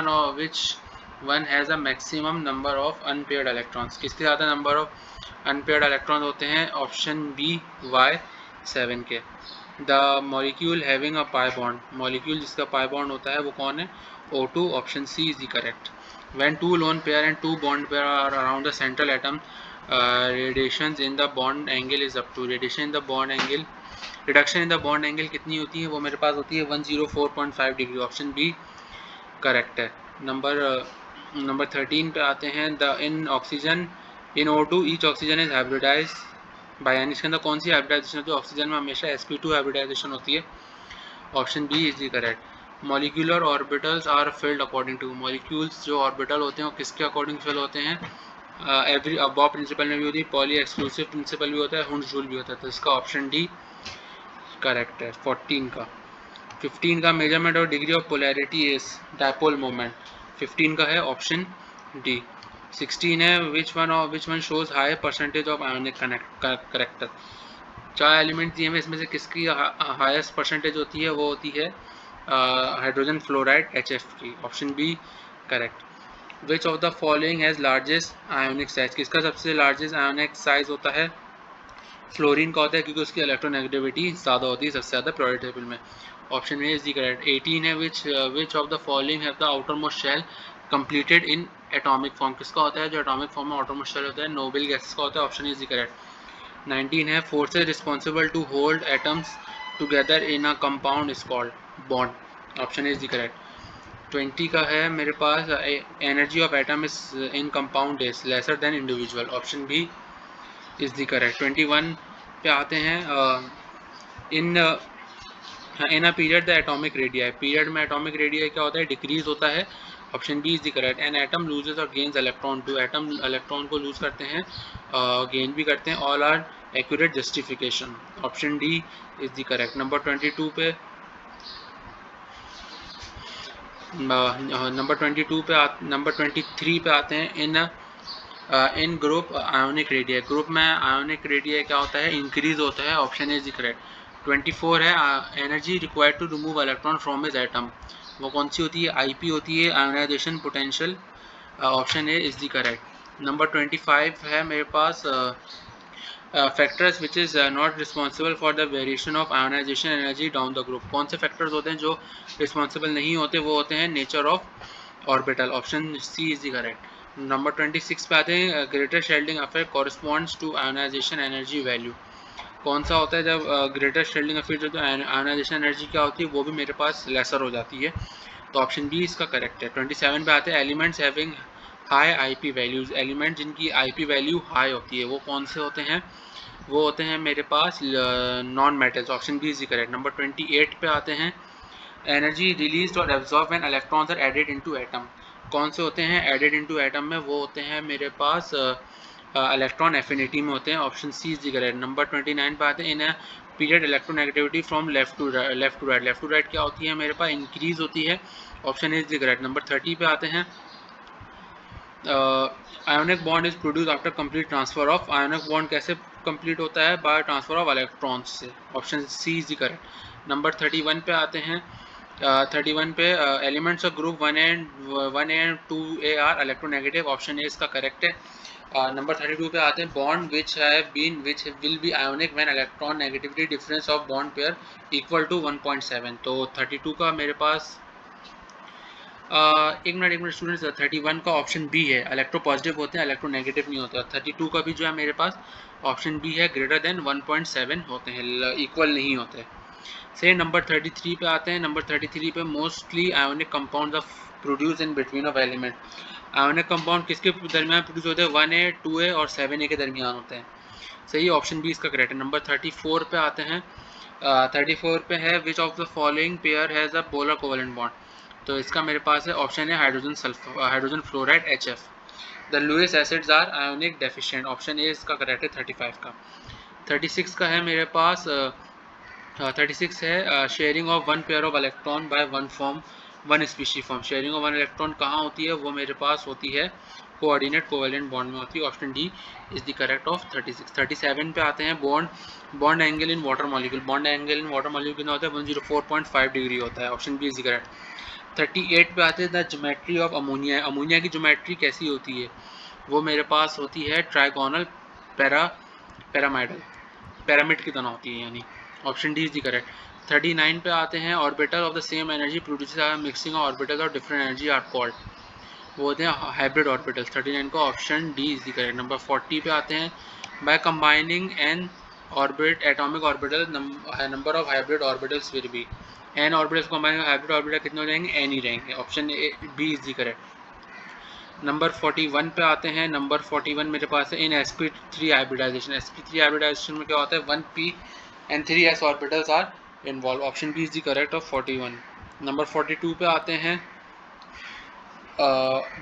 one has a maximum number of unpaired electrons, किसके ज़्यादा नंबर ऑफ अनपेयर्ड इलेक्ट्रॉन होते हैं, ऑप्शन बी Y7 के। The molecule having a pi bond, molecule जिसका pi bond होता है वो कौन है, O2, option C is the correct. When two lone pair and two bond pair are around the central atom, radiations in the bond angle is up to, radiation in the bond angle, reduction in the bond angle कितनी होती है, वो मेरे पास होती है 104.5 degree, option B correct है। Number 13 पे आते हैं, the in oxygen in O2 each oxygen is hybridize by an, इसके अंदर कौन सी हाइब्रिडाइजेशन होती है, ऑक्सीजन में हमेशा sp2 हाइब्रिडाइजेशन होती है, option B is the correct. Molecular orbitals are filled according to, molecules जो ऑर्बिटल होते हैं वो किसके अकॉर्डिंग फिल होते हैं, एवरी अबॉव प्रिंसिपल में भी होती है, पॉली एक्सक्लूसिव प्रिंसिपल भी होता है, हुंस रूल भी होता है, तो इसका ऑप्शन डी करेक्ट है 14 का। 15 का मेजरमेंट और degree of polarity is dipole moment, 15 का है ऑप्शन डी। 16 है, which one shows high percentage of ionic character, 4 element दिए हैं, इसमें से किसकी हाईएस्ट परसेंटेज होती है, वो होती है हाइड्रोजन फ्लोराइड HF की, option B correct. Which of the following has largest ionic size, किसका सबसे लार्जेस्ट आयोनिक साइज होता है, फ्लोरीन का होता है क्योंकि उसकी इलेक्ट्रोनेगेटिविटी ज़्यादा होती है सबसे ज़्यादा पीरियोडिक टेबल में, option A is the correct. 18 है, which of the following have the outer most shell completed in atomic form, किसका होता है जो एटॉमिक फॉर्म में आउटर मोस्ट शेल होता है, नोबेल गैसेस का होता है, ऑप्शन इज दी करेक्ट। 19 है, forces responsible to hold atoms together in a compound is called bond, option is the correct. 20 का है मेरे पास, energy of atom is in compound is lesser than individual, option B is the correct. 21 पे आते हैं, in a period the atomic radii, period में atomic radii क्या होता है, डिक्रीज होता है, option B is the correct. An atom loses और gains electron to, atom electron को लूज करते हैं, गेन भी करते हैं, all are accurate justification, option D is the correct. Number 22 पे नंबर 23 पे आते हैं, in group ionic radii, group में आयोनिक रेडियाई क्या होता है, इंक्रीज होता है, ऑप्शन इज द करेक्ट। 24 है, energy required to remove electron from his atom, वो कौन सी होती है, IP होती है, ionisation potential, option A is the correct. Number 25 है मेरे पास, factors which is not responsible for the variation of ionisation energy down the group, कौन से फैक्टर्स होते हैं जो रिस्पॉन्सिबल नहीं होते, वो होते हैं nature of orbital, option C is the correct. Number 26 पे आते हैं, greater shielding effect corresponds to ionization energy value, कौन सा होता है जब ग्रेटर शेल्डिंग अफेक्ट जो आयोनाइजेशन एनर्जी क्या होती है वो भी मेरे पास लेसर हो जाती है, तो ऑप्शन बी इसका करेक्ट है। 27 पे आते हैं, elements having high IP values, element जिनकी IP वैल्यू हाई होती है वो कौन से होते हैं, वो होते हैं मेरे पास non metals, option B is correct. Number 28 पे आते हैं, एनर्जी रिलीज और absorb when electrons are added into atom, कौन से होते हैं एडेड इनटू एटम में, वो होते हैं मेरे पास इलेक्ट्रॉन एफिनिटी में होते हैं, option C is correct. Number 29 पे आते हैं, in period electronegativity from left to right क्या होती है मेरे पास, इंक्रीज होती है, ऑप्शन इज करेक्ट। नंबर 30 पे आते हैं, ionic bond is produce after complete transfer of, ionic bond कैसे कंप्लीट होता है, बाय ट्रांसफर ऑफ इलेक्ट्रॉन्स से, option C is correct. Number 31 पे आते हैं, 31 पे, elements of group 1 and 2A are electronegative, option A इसका करेक्ट है। नंबर 32 पे आते हैं, bond which will be ionic when electron negativity difference of bond pair equal to 1.7, तो 32 का मेरे पास एक मिनट स्टूडेंट्स, 31 का ऑप्शन बी है, इलेक्ट्रो पॉजिटिव होते हैं इलेक्ट्रो नेगेटिव नहीं होता, 32 का भी जो है मेरे पास ऑप्शन बी है, ग्रेटर देन 1.7 होते हैं, इक्वल नहीं होते। से नंबर 33 पे आते हैं, नंबर 33 पे, mostly ionic compound of produce in between of element, ionic compound किसके दरमियान प्रोड्यूस होते हैं, 1A 2A और 7A के दरमियान होते हैं, सही, ऑप्शन बी इसका करेक्ट है। नंबर 34 पे आते हैं, 34 पे है, which of the following pair has a polar covalent bond, तो इसका मेरे पास है ऑप्शन है hydrogen fluoride HF। The Lewis acids are ionic deficient, option A इसका करेक्ट है 35 का। 36 का है मेरे पास 36 है sharing of one pair of electron by one species form. Sharing of one electron कहाँ होती है, वो मेरे पास होती है कोऑर्डिनेट कोवेलेंट बॉन्ड में होती है, option D is the correct of 36। 37 पे आते हैं bond angle in water molecule. Bond angle in water molecule कितना होता है, 104.5 डिग्री होता है, option B is the correct. 38 पे आते हैं the geometry of ammonia. Ammonia की ज्योमेट्री कैसी होती है, वो मेरे पास होती है ट्राइगोनल पैरामाइडल, पिरामिड की तरह होती है यानी, option D is the correct. 39 पे आते हैं orbital of the same energy produces or mixing orbital of different energy are called, वो होते हैं हाइब्रिड ऑर्बिटल। 39 का option D is the correct. Number 40 पे आते हैं by combining n orbit atomic orbital number of hybrid orbitals will be. N orbitals combine hybrid orbital कितने हो जाएंगे, एन ही रहेंगे, option A B is the correct. Number 41 पे आते हैं। नंबर 41 मेरे पास है इन sp3 हाइब्रिडाइजेशन। sp3 हाइब्रिडाइजेशन में क्या होता है, 1p and 3s orbitals are involve, option B is the correct of 41। Number 42 पे आते हैं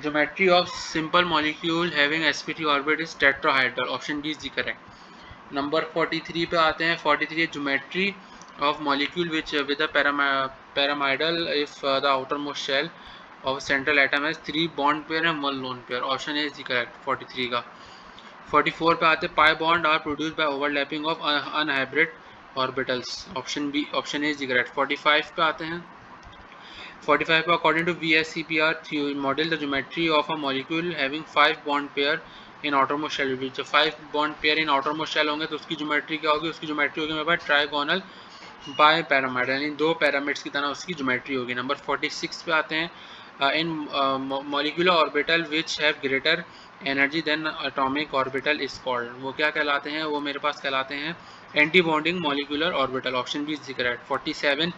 geometry of simple molecule having sp3 orbit is tetrahedral, option D is the correct. Number 43 पे आते हैं। 43 geometry of molecule which with a pyramidal if the outer most shell of central atom has 3 bond pair and 1 lone pair, option A is the correct 43 का। 44 पे आते हैं pi bond are produce by overlapping of unhybrid orbitals, option B option A is the correct. 45 पे आते हैं। 45 पे according to VSEPR theory model the geometry of a molecule having 5 bond pair in outermost shell, जो 5 bond pair in outermost shell होंगे तो उसकी geometry क्या होगी, उसकी ज्योमेट्री होगी मेरे पास ट्राइगोनल बाय पैरामाइड, यानी 2 पैरामिड्स की तरह उसकी ज्योमेट्री होगी। नंबर 46 पे आते हैं in molecular orbital which have greater energy than atomic orbital is called, वो क्या कहलाते हैं, वो मेरे पास कहलाते हैं anti bonding molecular orbital, option B is correct. 47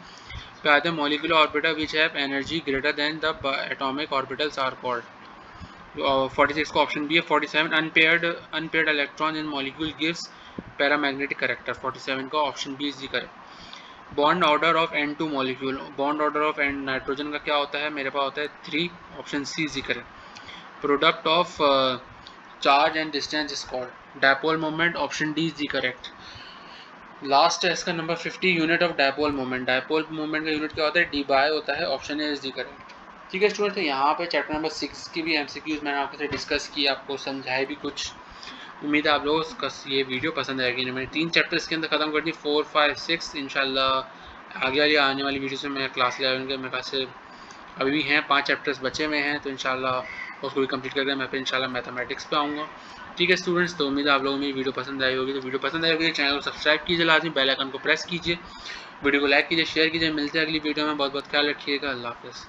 पे आते हैं molecular orbital which have energy greater than the atomic orbitals are called, 46 का ऑप्शन बी है। 47 unpaired electron in molecule gives paramagnetic character, 47 का option B is correct. Bond order of N2 molecule, bond order of nitrogen का क्या होता है, मेरे पास होता है 3, option C is correct. Product of charge and distance is called dipole moment, option D is correct. Last है इसका number 50 unit of dipole moment. Dipole moment का यूनिट क्या होता है, डी बाय होता है, option A is the correct. ठीक है स्टूडेंट, तो यहाँ पे चैप्टर नंबर 6 की भी MCQs मैंने आपके साथ डिस्कस की, आपको समझाए भी कुछ। उम्मीद है आप लोगों को ये वीडियो पसंद आएगी। मैंने 3 चैप्टर इसके अंदर ख़त्म कर दी, 4, 5, 6। इंशाल्लाह आगे वाली आने वाली वीडियो में मैं क्लास ले आऊँगा। मेरे पास से अभी भी हैं 5 चैप्टर्स बचे हुए हैं, तो इंशाल्लाह उसको भी कंप्लीट करके मैं फिर इंशाल्लाह मैथमेटिक्स पे आऊँगा। ठीक है स्टूडेंट्स, तो उम्मीद है आप लोगों को मेरी वीडियो पसंद आई होगी। तो वीडियो पसंद आई होगी चैनल को सब्सक्राइब कीजिए, लाजमी बेल आइकन को प्रेस कीजिए, वीडियो को लाइक कीजिए, शेयर कीजिए। मिलते हैं अगली वीडियो में, बहुत बहुत ख्याल रखिएगा, अल्लाह हाफ़िज़।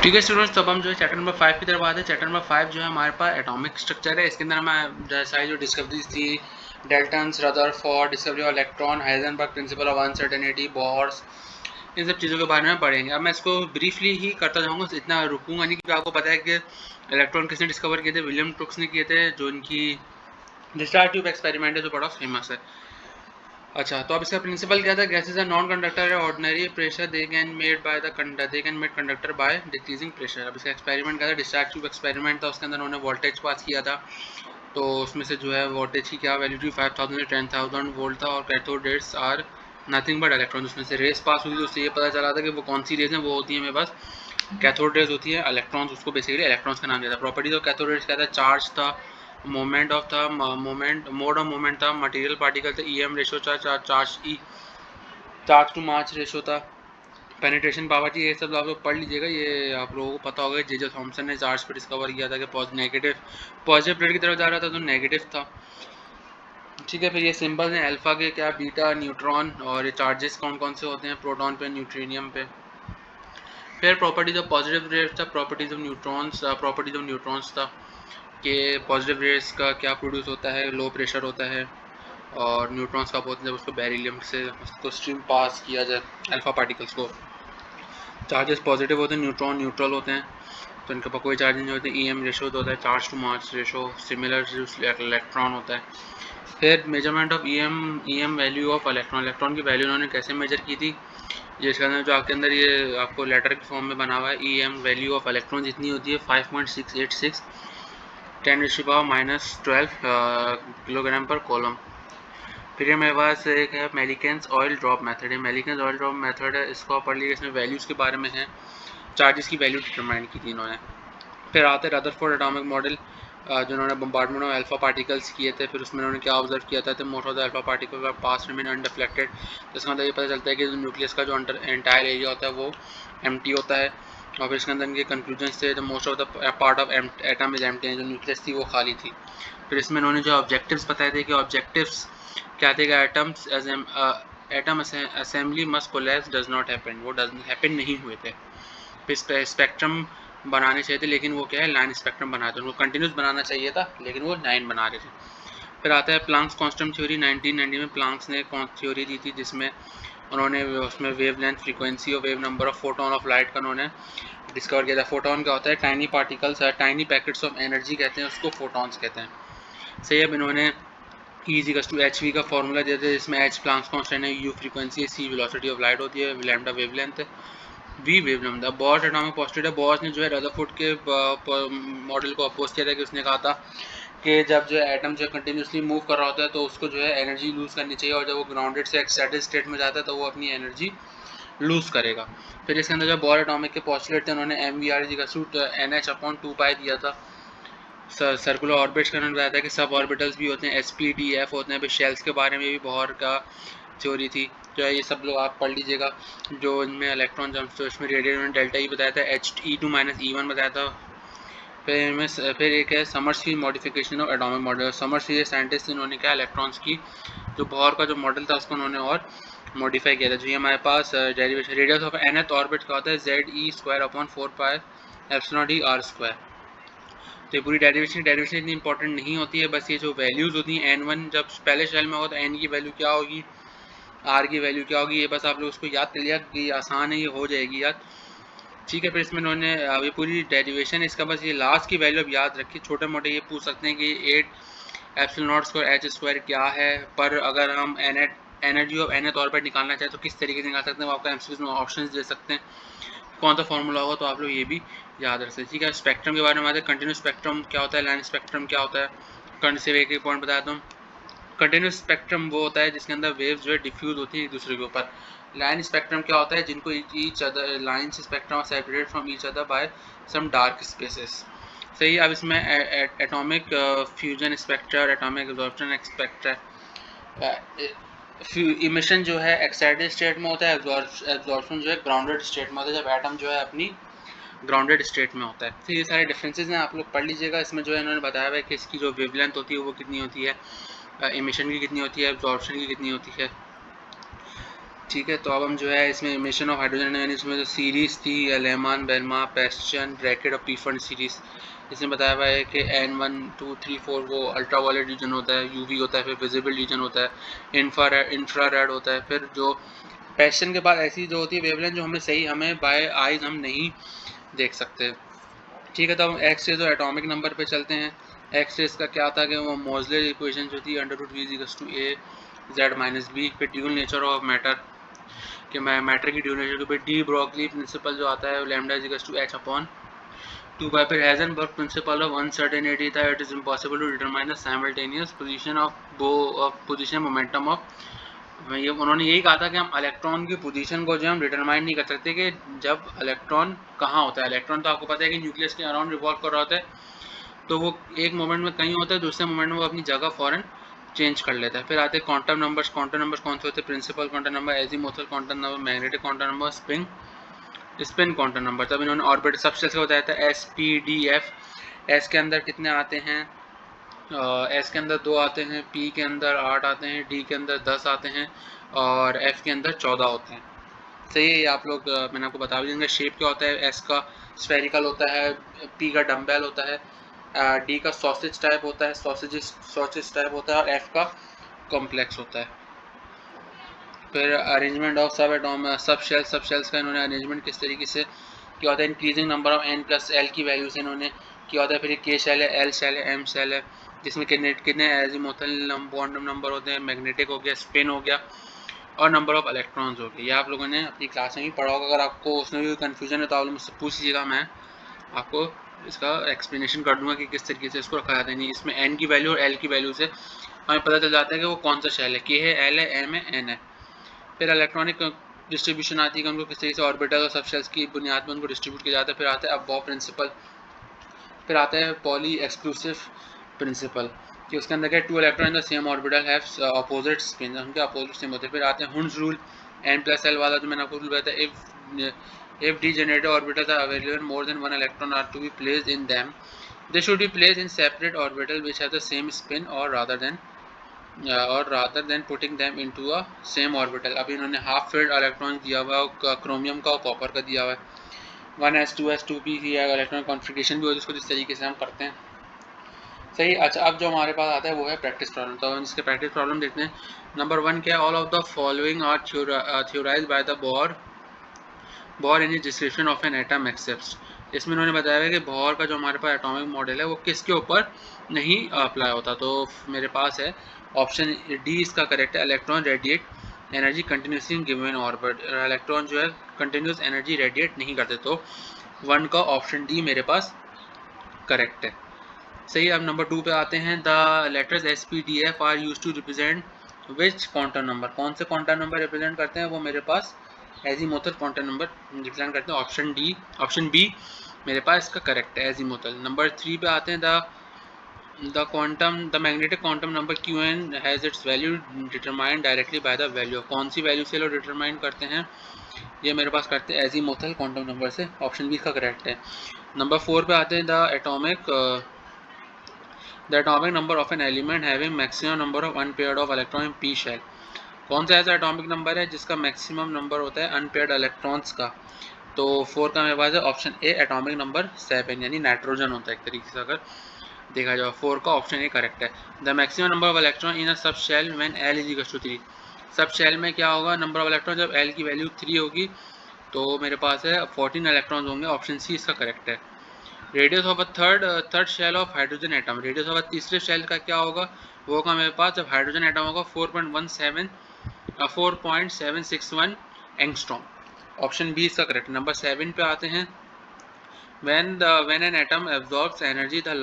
ठीक है स्टूडेंट्स, तो अब हम जो है चैप्टर नंबर 5 की तरफ आते हैं। चैप्टर नंबर 5 जो है हमारे पास एटॉमिक स्ट्रक्चर है। इसके अंदर हमें सारी जो डिस्कवरीज थी, Dalton's, Rutherford, discovery of electron, Heisenberg principle of uncertainty, Bohr's, इन सब चीज़ों के बारे में पढ़ेंगे। अब मैं इसको ब्रीफली ही करता जाऊँगा, इतना रुकूंगा नहीं, क्योंकि आपको पता है कि इलेक्ट्रॉन किसने डिस्कवर किए थे, विलियम क्रुक्स ने किए थे, जो इनकी डिस्चार्ज ट्यूब एक्सपेरिमेंट है जो बड़ा फेमस है। अच्छा, तो अब इसका प्रिंसिपल क्या था, गैसेस आर नॉन कंडक्टर है ordinary pressure, they can made conductor by decreasing pressure. अब इसका एक्सपेरिमेंट क्या था, डिस्चार्ज ट्यूब एक्सपेरिमेंट था, उसके अंदर उन्होंने वोल्टेज पास किया था। तो उसमें से जो है वोल्टेज की क्या वैल्यू थी, 5000 से 10,000 वोल्ट था, और cathode rays are nothing but electron. उसमें से रेस पास हुई, तो उससे ये पता चला था कि वो कौन सी रेज हैं, वो होती है मेरे पास कैथोड रेज होती है, इलेक्ट्रॉन्स उसको बेसिकली इलेक्ट्रॉन्स का नाम दिया था। प्रॉपर्टीज ऑफ कैथोड रेज क्या था, चार्ज था, मोमेंट मोड ऑफ मोमेंट था, मटेरियल पार्टिकल था, EM रेशो था, चार्ज टू मास रेशो था, पेनिट्रेशन पावर थी। ये सब आप लोग पढ़ लीजिएगा, ये आप लोगों को पता होगा। जे थॉमसन ने चार्ज पर डिस्कवर किया था कि पॉजिटिव प्लेट की तरफ जा रहा था तो नेगेटिव था। ठीक है, फिर ये सिंबल हैं अल्फा के, क्या बीटा, न्यूट्रॉन, और ये चार्जेस कौन कौन से होते हैं, प्रोटॉन पे, न्यूट्रिनियम पे। फिर प्रॉपर्टीज ऑफ पॉजिटिव रेज था, प्रॉपर्टीज ऑफ न्यूट्रॉन्स था कि पॉजिटिव रेज का क्या प्रोड्यूस होता है, लो प्रेशर होता है, और न्यूट्रॉन्स का होता है जब उसको बेरिलियम से उसको स्ट्रीम पास किया जाए अल्फा पार्टिकल्स को। चार्जेस पॉजिटिव होते हैं, न्यूट्रॉन न्यूट्रल होते हैं। तो इनके ऊपर कोई चार्ज नहीं होते। EM रेशो तो होता है charge to mass ratio, similar electron होता है। फिर measurement of EM value of electron की वैल्यू उन्होंने कैसे मेजर की थी, जिसके अंदर जो आपके अंदर ये आपको लेटर के फॉर्म में बना हुआ है, EM वैल्यू ऑफ इलेक्ट्रॉन जितनी होती है 5.686 10⁻12 किलोग्राम पर कॉलम। फिर ये मेरे पास एक है मेलिकेंस ऑयल ड्रॉप मेथड। ये मेलिकेंस ऑयल ड्रॉप मेथड है, इसको पढ़ लीजिए। इसमें वैल्यूज़ के बारे में है, चार्जेस की वैल्यू डिटरमाइन की थी इन्होंने। फिर आते रदरफोर्ड एटॉमिक मॉडल, जिन्होंने बम्बार्डमेंट ऑफ अल्फा पार्टिकल्स किए थे। फिर उसमें उन्होंने क्या ऑब्जर्व किया था, most of the alpha particle pass remain undeflected. जिसका मतलब ये पता चलता है कि न्यूक्लियस का जो एंटायर एरिया होता है वो एम्प्टी होता है। और फिर इसके अंदर इनके कंक्लूजन्स थे, most of the part of atom is empty, जो न्यूक्लियस थी वो खाली थी। फिर इसमें उन्होंने जो ऑब्जेक्टिव्स बताए थे कि ऑब्जेक्टिव्स क्या थे, कि atom assembly must collapse does not happen, वो हैपन नहीं हुए थे। फिर स्पेक्ट्रम बनाने चाहिए थे, लेकिन वो क्या है, लाइन स्पेक्ट्रम बनाए थे। उनको कंटिन्यूस बनाना चाहिए था, लेकिन वो लाइन बना रहे थे। फिर आता है प्लांक्स कांस्टेंट थ्योरी। 1990 में प्लांक्स ने थ्योरी दी थी, जिसमें उन्होंने उसमें वेव लेंथ, फ्रीक्वेंसी और wave number of photon of light का उन्होंने डिस्कवर किया था। फोटोन क्या होता है, tiny particles, tiny packets of energy कहते हैं उसको, फोटॉन्स कहते हैं। सही। अब इन्होंने E=hv का फॉर्मूला दिया था, जिसमें h प्लांक्स कांस्टेंट है, u फ्रीक्वेंसी है, c वेलोसिटी ऑफ लाइट होती है, लैम्डा वेवलेंथ है, v wavelength. Boss atomic postulate है। बॉस ने जो है रदरफोर्ड के मॉडल को अपोज किया था, कि उसने कहा था कि जब जो है एटम जो कंटिन्यूसली मूव कर रहा होता है तो उसको जो है एनर्जी लूज़ करनी चाहिए, और जब वो ग्राउंडेड से एक्साइटेड स्टेट में जाता है तो वो अपनी एनर्जी लूज़ करेगा। फिर इसके अंदर जो बॉल एटॉमिक के पोस्टुलेट थे, उन्होंने mvrg/2π दिया था। सर्कुलर ऑर्बिट्स का उन्होंने बताया था कि सब ऑर्बिटल्स भी होते हैं, SPDF होते हैं। फिर शेल्स के बारे में भी बोहर का थ्योरी थी, जो है ये सब लोग आप पढ़ लीजिएगा। जो इनमें इलेक्ट्रॉन जम्प, तो इसमें रेडिएशन डेल्टा ई बताया था, He2-E1 बताया था। फिर एक है Sommerfeld modification of atomic model. Sommerfeld scientist, इन्होंने क्या इलेक्ट्रॉन्स की जो बोहर का जो मॉडल था उसको उन्होंने और मॉडिफाई किया था। जो ये हमारे पास derivation radius of nth orbit का होता है ZE²/4πε0E r²। तो ये पूरी डेरिवेशन इतनी इंपॉर्टेंट नहीं होती है, बस ये जो वैल्यूज़ होती हैं n1 जब पहले शेल में होगा तो n की वैल्यू क्या होगी, r की वैल्यू क्या होगी, ये बस आप लोग उसको याद कर लिया कि आसान है, ये हो जाएगी याद। ठीक है। फिर इसमें उन्होंने ये पूरी डेरिवेशन, इसका बस ये लास्ट की वैल्यू अब याद रखिए। छोटे मोटे ये पूछ सकते हैं कि 8ε0² क्या है, पर अगर हम एनर्जी ऑफ nth ऑर्बिट निकालना चाहें तो किस तरीके से निकाल सकते हैं, वो आपको MCQ में ऑप्शन दे सकते हैं, कौन सा फॉर्मूला होगा, तो आप लोग ये भी याद रख सकते हैं। ठीक है। स्पेक्ट्रम के बारे में आते हैं। कंटिन्यूस स्पेक्ट्रम क्या होता है, लाइन स्पेक्ट्रम क्या होता है। सिर्फ एक पॉइंट बताया था। कंटिन्यूस स्पेक्ट्रम वो होता है जिसके अंदर वेव्स जो है डिफ्यूज होती है एक दूसरे के ऊपर। लाइन स्पेक्ट्रम क्या होता है, जिनको each other lines spectrum are separated from each other by some dark spaces. सही। अब इसमें atomic fusion spectra, atomic absorption spectra. Emission जो है एक्साइटेड स्टेट में होता है, एब्जॉर्प्शन जो है ग्राउंडेड स्टेट में होता है, जब एटम जो है अपनी ग्राउंडेड स्टेट में होता है। तो ये सारे डिफरेंसेस हैं, आप लोग पढ़ लीजिएगा। इसमें जो है इन्होंने बताया हुआ है कि इसकी जो वेवलेंथ होती है वो कितनी होती है, इमिशन की कितनी होती है, एब्जॉर्प्शन की कितनी होती है। ठीक है। तो अब हम जो है इसमें इमिशन ऑफ हाइड्रोजन, यानी इसमें जो सीरीज़ थी, लेमान, बेल्मा, पेस्चन, ब्रैकेट और पीफंड सीरीज़, इसमें बताया हुआ है कि N1 2 3 4 वो अल्ट्रा वायलेट रीजन होता है, UV होता है, फिर विजिबल रीजन होता है, इंफ्रारेड होता है। फिर जो पेस्चन के बाद ऐसी जो होती है वेवलेंथ जो हमें बाय आइज हम नहीं देख सकते। ठीक है। तो हम एक्स रेज और एटॉमिक नंबर पे चलते हैं। एक्स रेज का क्या था कि वो मोजले इक्वेशन जो थी √V=a(z-b). फिर ड्यूल नेचर ऑफ मैटर, कि मैटर की ड्यूल नेचर, फिर डी ब्रोगली प्रिंसिपल जो आता है λ=h/2π। फिर हाइजेनबर्ग प्रिंसिपल ऑफ अनसर्टेनिटी था, it is impossible to determine the simultaneous position momentum of. ये उन्होंने यही कहा था कि हम इलेक्ट्रॉन की पोजीशन को जो हम डिटरमाइन नहीं कर सकते कि जब इलेक्ट्रॉन कहाँ होता है। इलेक्ट्रॉन तो आपको पता है कि न्यूक्लियस के अराउंड रिवॉल्व कर रहा होता है, तो वो एक मोमेंट में कहीं होता है, दूसरे मोमेंट में वो अपनी जगह फ़ौरन चेंज कर लेता है। फिर आते हैं क्वांटम नंबर्स। क्वांटम नंबर्स कौन से होते हैं, principal quantum number, azimuthal quantum number, magnetic quantum number, spin quantum number. तब इन्होंने ऑर्बिट सबस्टेंस का बताया था SPDF। एस के अंदर कितने आते हैं, एस के अंदर 2 आते हैं, पी के अंदर 8 आते हैं, डी के अंदर 10 आते हैं, और एफ के अंदर 14 होते हैं। सही है। ये आप लोग मैंने आपको बता भी देंगे। शेप क्या होता है, एस का स्फेरिकल होता है, पी का डम्बेल होता है, डी का सॉसेज टाइप होता है, सॉसेज टाइप होता है, और एफ का कॉम्प्लेक्स होता है। फिर अरेंजमेंट ऑफ सब शेल्स का इन्होंने अरेंजमेंट किस तरीके से क्या होता है increasing number of n plus l की वैल्यू से इन्होंने क्या होता है, फिर k शेल है, l शेल है, m शेल है, जिसमें कितने एजीमुथल बॉन्ड नंबर होते हैं, मैग्नेटिक हो गया, स्पिन हो गया और नंबर ऑफ इलेक्ट्रॉन्स हो गए। ये आप लोगों ने अपनी क्लास में भी पढ़ा होगा। अगर आपको उसमें भी कन्फ्यूजन है तो आप मुझसे पूछ लीजिएगा, मैं आपको इसका एक्सप्लेनेशन कर दूंगा कि किस तरीके से इसको रखा जाता है। नहीं, इसमें n की वैल्यू और l की वैल्यू से हमें पता चल जाता है कि वो कौन सा शेल है, k है, l है, m है, n है। फिर इलेक्ट्रॉनिक डिस्ट्रीब्यूशन आती है कि उनको किस तरीके से ऑर्बिटल और सब शेल्स की बुनियाद में उनको डिस्ट्रीब्यूट किया जाता है। फिर आता है अबॉव प्रिंसिपल, फिर आता है पॉली एक्सक्लूसिव प्रिंसिपल कि उसके अंदर क्या two electron in the same orbital have opposite spin, उनके अपोजिट स्पिन होते हैं। फिर आते हैं हुंस रूल, n+l वाला जो मैंने आपको रूल बताया, if degenerated orbitals are available, more than one electron are to be placed in them, they should be placed in separate orbital which have the same spin or rather than putting them into a same orbital। अभी इन्होंने half field electron दिया हुआ है, chromium का और copper का दिया हुआ है, 1s2s2p की इलेक्ट्रॉन कॉन्फ़िगरेशन भी होती है उसको जिस तरीके से हम करते हैं। सही। अच्छा, अब जो हमारे पास आता है वो है प्रैक्टिस प्रॉब्लम। तो हम इसके प्रैक्टिस प्रॉब्लम देखते हैं। नंबर 1 क्या है, all of the following are theorized by the Bohr in description of an atom except. इसमें उन्होंने बताया है कि बोर का जो हमारे पास एटॉमिक मॉडल है वो किसके ऊपर नहीं अप्लाई होता। तो मेरे पास है ऑप्शन डी इसका करेक्ट है, electron radiate energy continuously in given orbit. Electron जो है कंटिन्यूस एनर्जी रेडिएट नहीं करते, तो 1 का ऑप्शन डी मेरे पास करेक्ट है। सही। अब नंबर 2 पे आते हैं। The letters s p d f are use to represent which quantum number, कौन से क्वांटम नंबर रिप्रेजेंट करते हैं, वो मेरे पास एजीमुथल क्वांटम नंबर रिप्रेजेंट करते हैं। ऑप्शन बी मेरे पास इसका करेक्ट है, एजीमुथल। नंबर 3 पे आते हैं। The magnetic quantum number q n has its value determined directly by the value, कौन सी वैल्यू से लोग डिटरमाइन करते हैं, ये मेरे पास करते हैं एजीमुथल क्वांटम नंबर से, ऑप्शन बी का करेक्ट है। नंबर 4 पे आते हैं। The atomic number of an element having maximum number of unpaired of electron in p shell, कौन सा ऐसा एटॉमिक नंबर है जिसका मैक्सिमम नंबर होता है अनपेयर्ड इलेक्ट्रॉन्स का। तो 4 का मेरे पास है ऑप्शन ए, एटॉमिक नंबर 7, यानी नाइट्रोजन होता है एक तरीके से अगर देखा जाए। 4 का ऑप्शन ए करेक्ट है। The maximum number of electron in a सब shell when l is equal to 3, सब शेल में क्या होगा, नंबर ऑफ इलेक्ट्रॉन जब l की वैल्यू 3 होगी तो मेरे पास है 14 इलेक्ट्रॉन्स होंगे, ऑप्शन सी इसका करेक्ट है। Radius of a third shell of hydrogen atom, radius of a तीसरे शेल का क्या होगा, वो होगा मेरे पास जब हाइड्रोजन एटम होगा 4.761 एंगस्ट्रॉम, ऑप्शन बी इसका करेक्ट। नंबर 7 पे आते हैं। when an atom absorbs energy, the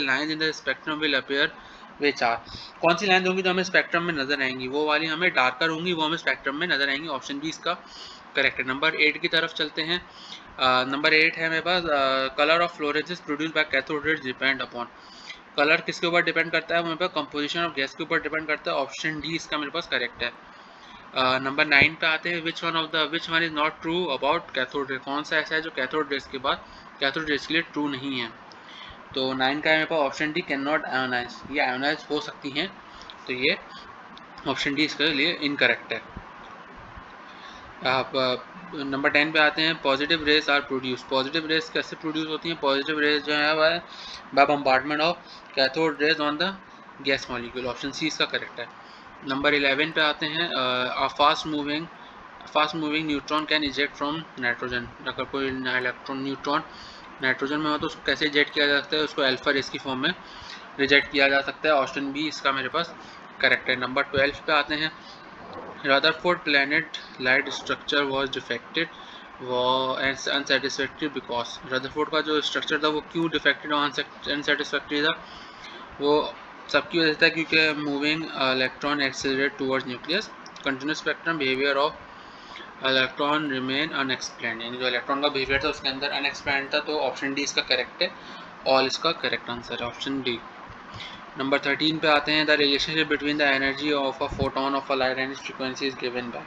lines in the spectrum will appear which are, कौन सी लाइन होंगी जो हमें स्पेक्ट्रम में नजर आएंगी, वो वाली हमें डार्कर होंगी, वो हमें स्पेक्ट्रम में नजर आएंगी, ऑप्शन बी इसका करेक्ट है। नंबर 8 की तरफ चलते हैं। नंबर 8 है मेरे पास, colour of fluorescence produce by cathode rays depend upon, colour किसके ऊपर डिपेंड करता है, वो मेरे पास कंपोजिशन ऑफ गैस के ऊपर डिपेंड करता है, ऑप्शन डी इसका मेरे पास करेक्ट है। नंबर 9 पे आते हैं। Which one is not true about cathode ray, कौन सा ऐसा है जो कैथोड रेज के बाद कैथोड रेज के लिए ट्रू नहीं है। तो 9 का है मेरे पास option D, can not ionise, ये आयोनाइज हो सकती हैं, तो ये ऑप्शन डी इसके लिए इनकरेक्ट है। आप नंबर 10 पे आते हैं। Positive rays are produce, positive rays कैसे प्रोड्यूस होती हैं, पॉजिटिव रेज जो है वह by bombardment of cathode rays on the gas molecule, option C इसका करेक्ट है। नंबर 11 पे आते हैं। Fast moving neutron can eject from nitrogen, अगर कोई इलेक्ट्रॉन न्यूट्रॉन नाइट्रोजन में हो तो उसको कैसे इजेक्ट किया जा सकता है, उसको अल्फा रेस की फॉर्म में रिजेक्ट किया जा सकता है, ऑप्शन बी इसका मेरे पास करेक्ट है। नंबर 12 पे आते हैं। Rutherford planet light structure was defected and unsatisfactory because, Rutherford का जो स्ट्रक्चर था वो क्यों डिफेक्टेड और अनसेटिस्फैक्ट्री था, वो सबकी वजह से था क्योंकि moving electron accelerate towards nucleus, continuous spectrum behaviour of electron remain unexplained, यानी जो इलेक्ट्रॉन का बिहेवियर था उसके अंदर अनएक्सप्लेन्ड था, तो ऑप्शन डी इसका करेक्ट है, ऑल इसका करेक्ट आंसर है, ऑप्शन डी। नंबर 13 पे आते हैं। The relationship between the energy of a photon of a light and its frequency is given by,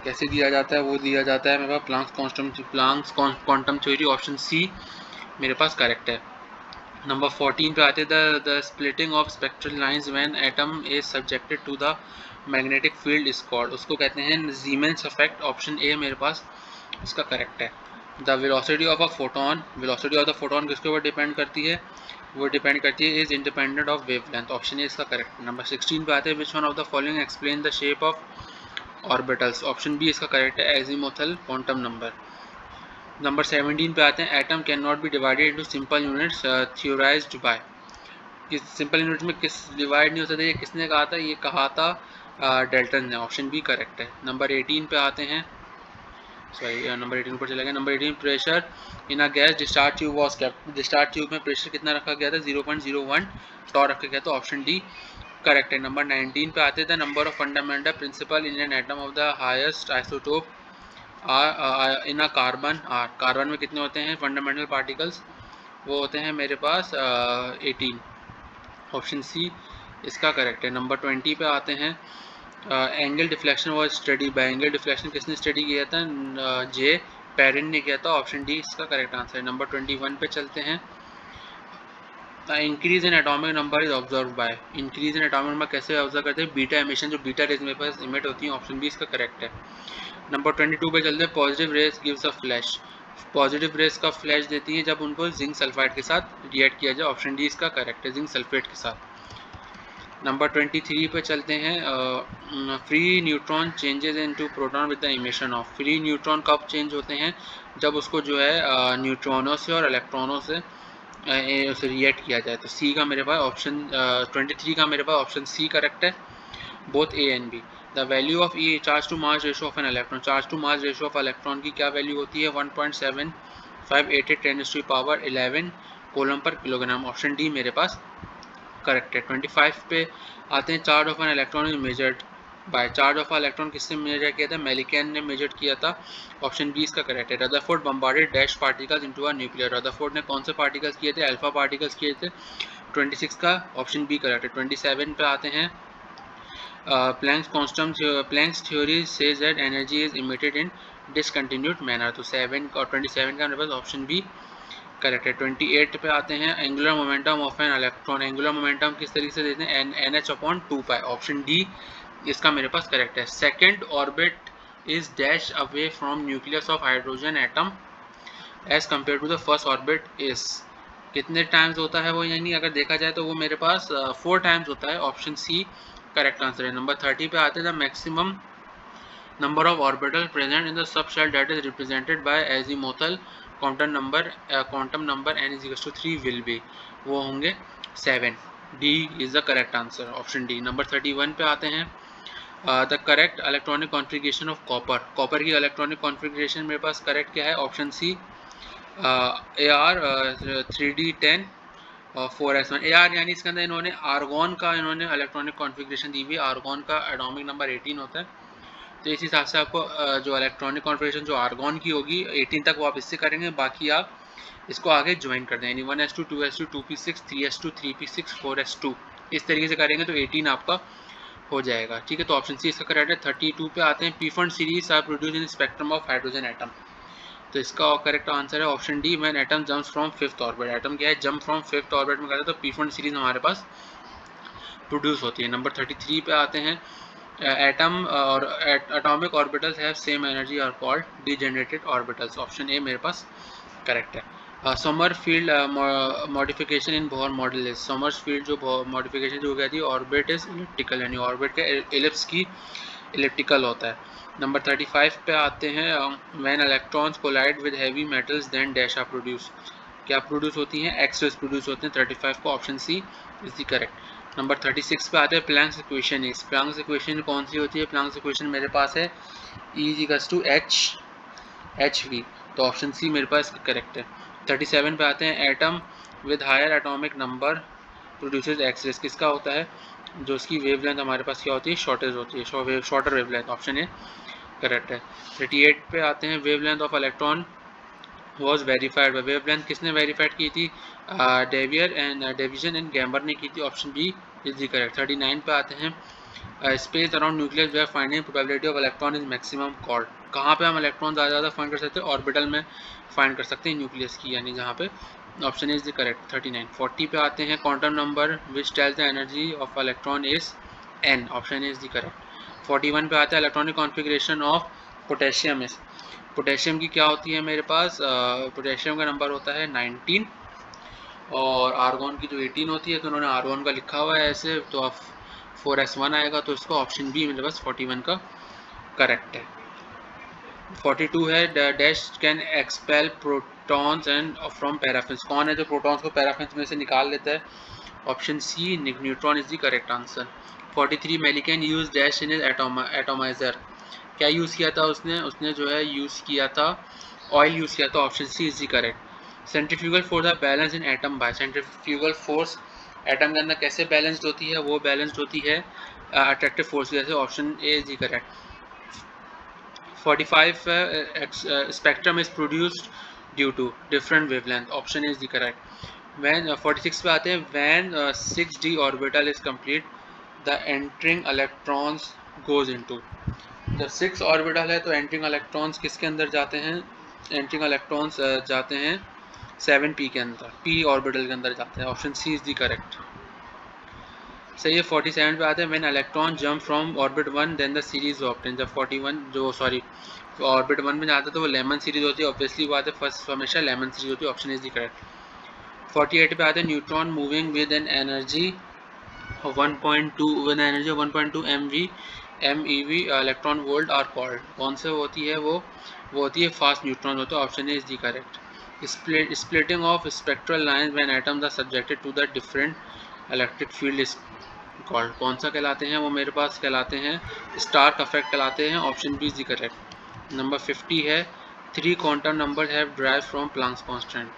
कैसे दिया जाता है, वो दिया जाता है मेरे पास Planck's quantum theory, option C मेरे पास करेक्ट है। नंबर 14 पे आते हैं। The splitting of spectral lines when atom is subjected to the magnetic field is called, उसको कहते हैं जीमेंस इफेक्ट, ऑप्शन ए मेरे पास इसका करेक्ट है। The velocity of a photon, velocity of the photon किसके ऊपर डिपेंड करती है, वो डिपेंड करती है is independent of wavelength, option A इसका करेक्ट। नंबर 16 पे आते हैं। Which one of the following explain the shape of orbitals, option B इसका करेक्ट है, एजीमुथल क्वांटम नंबर। नंबर 17 पे आते हैं, atom can not be divided into simple units theorized by. किस सिंपल यूनिट में किस डिवाइड नहीं हो सकता, ये किसने कहा था, ये कहा था डेल्टन ने, ऑप्शन बी करेक्ट है। नंबर 18 पे आते हैं, सॉरी नंबर 18 ऊपर चला गया। Number 18, pressure in a gas discharge tube was kept. Discharge tube में प्रेशर कितना रखा गया था, 0.01 टॉ रखा गया, तो ऑप्शन डी करेक्ट है। नंबर 19 पे आते थे, number of fundamental principle in an atom of the highest isotope in a carbon are. Carbon में कितने होते हैं फंडामेंटल पार्टिकल्स, वो होते हैं मेरे पास 18, ऑप्शन सी इसका करेक्ट है। नंबर 20 पे आते हैं, angle deflection was study bye. Angle deflection किसने स्टडी किया था, जे पेरिन ने किया था, ऑप्शन डी इसका करेक्ट आंसर है। नंबर 21 पे चलते हैं, increase in atomic number is observe by. Increase in atomic number कैसे ऑब्जर्व करते हैं, बीटा एमिशन, जो बीटा रेज मेरे पास इमिट होती है, ऑप्शन बी इसका करेक्ट है। नंबर 22 पे चलते हैं, positive raise gives a flash. Positive raise का फ्लैश देती है जब उनको जिंक सल्फाइड के साथ रिएक्ट किया जाए, ऑप्शन डी इसका करेक्ट है, जिंक सल्फेट के साथ। नंबर 23 पे चलते हैं, free neutron changes into proton with the emission of. Free neutron कब चेंज होते हैं, जब उसको जो है न्यूट्रॉनों से और इलेक्ट्रॉनों से उसे रिएक्ट किया जाए, तो सी का मेरे पास ऑप्शन 23 का मेरे पास ऑप्शन सी करेक्ट है, both A and B. The value of E charge to mass ratio of an electron. Charge to mass ratio of electron की क्या वैल्यू होती है, 1.7588 10⁻11 कोलम पर किलोग्राम, ऑप्शन डी मेरे पास करेक्ट है। 25 पे आते हैं, charge of an electron is measured by. Charge of electron किसने मेजर किया था, मेलिकन ने मेजर किया था, ऑप्शन बी इसका करेक्ट है। Rutherford bombarded dash particles into a nuclear. Rutherford ने कौन से पार्टिकल्स किए थे, अल्फा पार्टिकल्स किए थे, 26 का ऑप्शन बी करेक्ट है। 27 पे आते हैं, Planck's theory says that energy is emitted in discontinued manner, तो 7 और 27 का मेरे पास ऑप्शन बी करेक्ट है। 28 पे आते हैं, angular momentum of an electron. Angular momentum किस तरीके से देते हैं, NH/2π, ऑप्शन डी इसका मेरे पास करेक्ट है। Second orbit is dash away from nucleus of hydrogen atom as compare to the first orbit is. कितने टाइम्स होता है वो, यानी अगर देखा जाए तो वो मेरे पास 4 टाइम्स होता है, ऑप्शन सी करेक्ट आंसर है। नंबर 30 पे आते हैं, the maximum number of orbital present in the sub shell that is represented by azimuthal quantum number n = 3 will be, वो होंगे 7, D is the correct answer, option D. Number 31 पे आते हैं, the correct electronic configuration of copper. Copper की electronic configuration मेरे पास correct क्या है, ऑप्शन सी AR 3D10 और 4s1। AR यानी इसके अंदर इन्होंने आर्गॉन का इलेक्ट्रॉनिक कॉन्फ़िगरेशन दी हुई है, आर्गॉन का एटॉमिक नंबर 18 होता है, तो इस हिसाब से आपको जो इलेक्ट्रॉनिक कॉन्फ़िगरेशन जो आर्गॉन की होगी 18 तक वो आप इससे करेंगे, बाकी आप इसको आगे ज्वाइन कर दें, यानी 1s2 2s2 2p6 3s2 3p6 4s2, इस तरीके से करेंगे तो 18 आपका हो जाएगा, ठीक है। तो ऑप्शन सी इसका करेक्ट है। 32 पे आते हैं, Pfund series are produce in spectrum of hydrogen atom, तो इसका करेक्ट आंसर है option D, when atom jumps from 5th orbit. Atom क्या है, जंप फ्रॉम 5th ऑर्बिट में करता है, तो पीफंड सीरीज हमारे पास प्रोड्यूस होती है। नंबर 33 पे आते हैं, एटम और atomic orbitals have same energy are called degenerated orbitals, option A मेरे पास करेक्ट है। Sommerfeld modification in Bohr model is. Sommerfeld जो मॉडिफिकेशन जो गई थी, ऑर्बिट इज इलिप्टिकल, यानी ऑर्बिट के एलिप्स की इलिप्टिकल होता है। नंबर 35 पे आते हैं, when electrons collide with heavy metals then dash are produce. क्या प्रोड्यूस होती हैं, एक्स-रेज प्रोड्यूस होते हैं, 35 को option C is the correct. Number 36 पे आते हैं, Planck's equation is. Planck's equation कौन सी होती है, प्लैंक्स इक्वेशन मेरे पास है E=hv, तो ऑप्शन सी मेरे पास करेक्ट है। 37 पे आते हैं, atom with higher atomic number produces X-rays. किसका होता है, जो उसकी वेवलेंथ हमारे पास क्या होती है, शॉर्टेज होती है, shorter wavelength, option A correct है। 38 पे आते हैं, wavelength of electron was verified. Wavelength किसने वेरीफाइड की थी, डेविजन एंड गैम्बर ने की थी, option B is the correct. 39 पे आते हैं, space around nucleus where finding probability of electron is maximum called. कहाँ पे हम इलेक्ट्रॉन ज़्यादा ज़्यादा फाइंड कर सकते हैं, ऑर्बिटल में फाइंड कर सकते हैं न्यूक्लियस की, यानी जहाँ पे, ऑप्शन इज द करेक्ट। 39 40 पे आते हैं, quantum number which tells the energy of electron is n, option is the correct. 41 पे आता है, electronic configuration of potassium is. Potassium की क्या होती है मेरे पास, पोटेशियम का नंबर होता है 19 और आर्गॉन की जो 18 होती है, तो उन्होंने आर्गॉन का लिखा हुआ है ऐसे, तो आप 4s1 आएगा, तो इसका ऑप्शन बी मेरे पास 41 का करेक्ट है। 42 है dash can expel protons and from paraffins, कौन है जो प्रोटॉन्स को पैराफिन्स में से निकाल लेता है? Option C neutron is the correct answer. 43 Millikan use dash in atomiser, क्या यूज़ किया था उसने? उसने जो है यूज़ किया था ऑयल यूज़ किया था, option C is the correct. Centrifugal force are balance in atom by, centrifugal force atom के अंदर कैसे बैलेंस्ड होती है? वो बैलेंस्ड होती है अट्रैक्टिव फोर्स की वजह से, option A is the correct. 45 spectrum is produced due to different wavelength, option is the correct। when 46 पे आते हैं, when 6d orbital is complete the entering electrons goes into, जब 6 ऑर्बिटल है तो एंट्रिंग इलेक्ट्रॉन्स किसके अंदर जाते हैं? एंट्रिंग इलेक्ट्रॉन्स जाते हैं 7p के अंदर, p ऑर्बिटल के अंदर जाते हैं, option C is the correct. सही है। 47 पे आते हैं, when electron jump from orbit 1 then the series obtain, जब 41 जो सॉरी ऑर्बिट 1 में जाता है तो वो लेमन सीरीज होती है, ऑब्वियसली बात है फर्स्ट हमेशा लेमन सीरीज होती है, ऑप्शन इज द करेक्ट। 48 पे आते हैं, neutron moving with an energy 1.2 with energy 1.2 MeV electron volt are called, कौन से होती है? वो होती है फास्ट न्यूट्रॉन होता है, option is the correct. Splitting of spectral lines when atoms are subjected to the different electric field is called, कौन सा कहलाते हैं? वो मेरे पास कहलाते हैं स्टार्क इफेक्ट कहलाते हैं, option B is the correct. Number 50 है, 3 quantum number have drive from Planck's constant,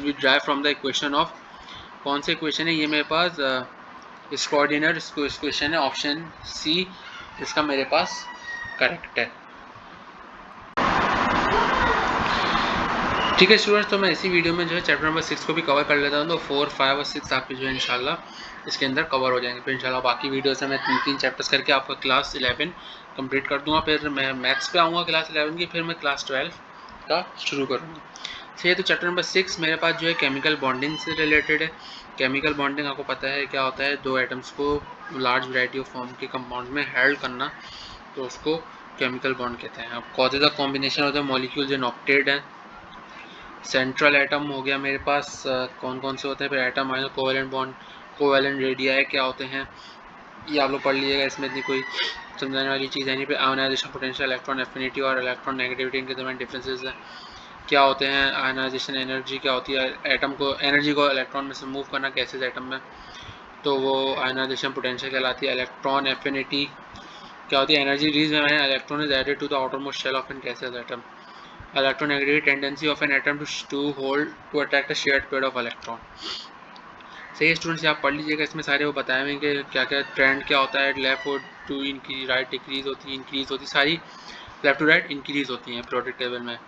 we drive from the equation of, कौन से इक्वेशन है ये मेरे पास? स्क्वाड्रिनर इक्वेशन है, ऑप्शन सी इसका मेरे पास करेक्ट है। ठीक है स्टूडेंट्स, तो मैं इसी वीडियो में जो है चैप्टर नंबर 6 को भी कवर कर लेता हूँ, तो 4, 5 और 6 आपके जो है इंशाल्लाह इसके अंदर कवर हो जाएंगे। फिर इंशाल्लाह बाकी वीडियो से मैं 3 चैप्टर्स करके आपका क्लास 11 कंप्लीट कर दूंगा, फिर मैं मैथ्स पे आऊँगा क्लास 11 की, फिर मैं क्लास 12 का शुरू करूँगा। सही है, तो चैप्टर नंबर 6 मेरे पास जो है केमिकल बॉन्डिंग से रिलेटेड है। केमिकल बॉन्डिंग आपको पता है क्या होता है? दो एटम्स को लार्ज वैरायटी ऑफ फॉर्म के कंपाउंड में हेल्ड करना, तो उसको केमिकल बॉन्ड कहते हैं। अब कॉजेज ऑफ कॉम्बिनेशन होता है मॉलिक्यूल्स इन ऑक्टेट हैं। सेंट्रल एटम हो गया मेरे पास, कौन कौन से होते हैं? फिर atom ion, covalent bond, covalent radii क्या होते हैं ये आप लोग पढ़ लीजिएगा, इसमें इतनी कोई समझाने वाली चीज़ है नहीं। फिर आयोनाइजेशन पोटेंशियल, इलेक्ट्रॉन एफिनिटी और इलेक्ट्रॉन नेगेटिविटी इनके दरमियान डिफरेंसेस हैं, क्या होते हैं? आयोनाइजेशन एनर्जी क्या होती है? एटम को एनर्जी को इलेक्ट्रॉन में से मूव करना गैसेज एटम में, तो वो आयोनाइजेशन पोटेंशियल कहलाती है। इलेक्ट्रॉन एफिनिटी क्या होती है? Energy release when electron is added to the outermost shell of an gases atom. Electronegativity tendency of an atom to hold to attract a shared pair of electron। सही है students, आप पढ़ लीजिएगा, इसमें सारे वो बताए हुए कि क्या क्या ट्रेंड क्या होता है, लेफ्ट और टू इंक्रीज, राइट डिक्रीज होती है, इंक्रीज होती है, सारी लेफ्ट टू राइट इंक्रीज होती हैं पीरियोडिक टेबल में।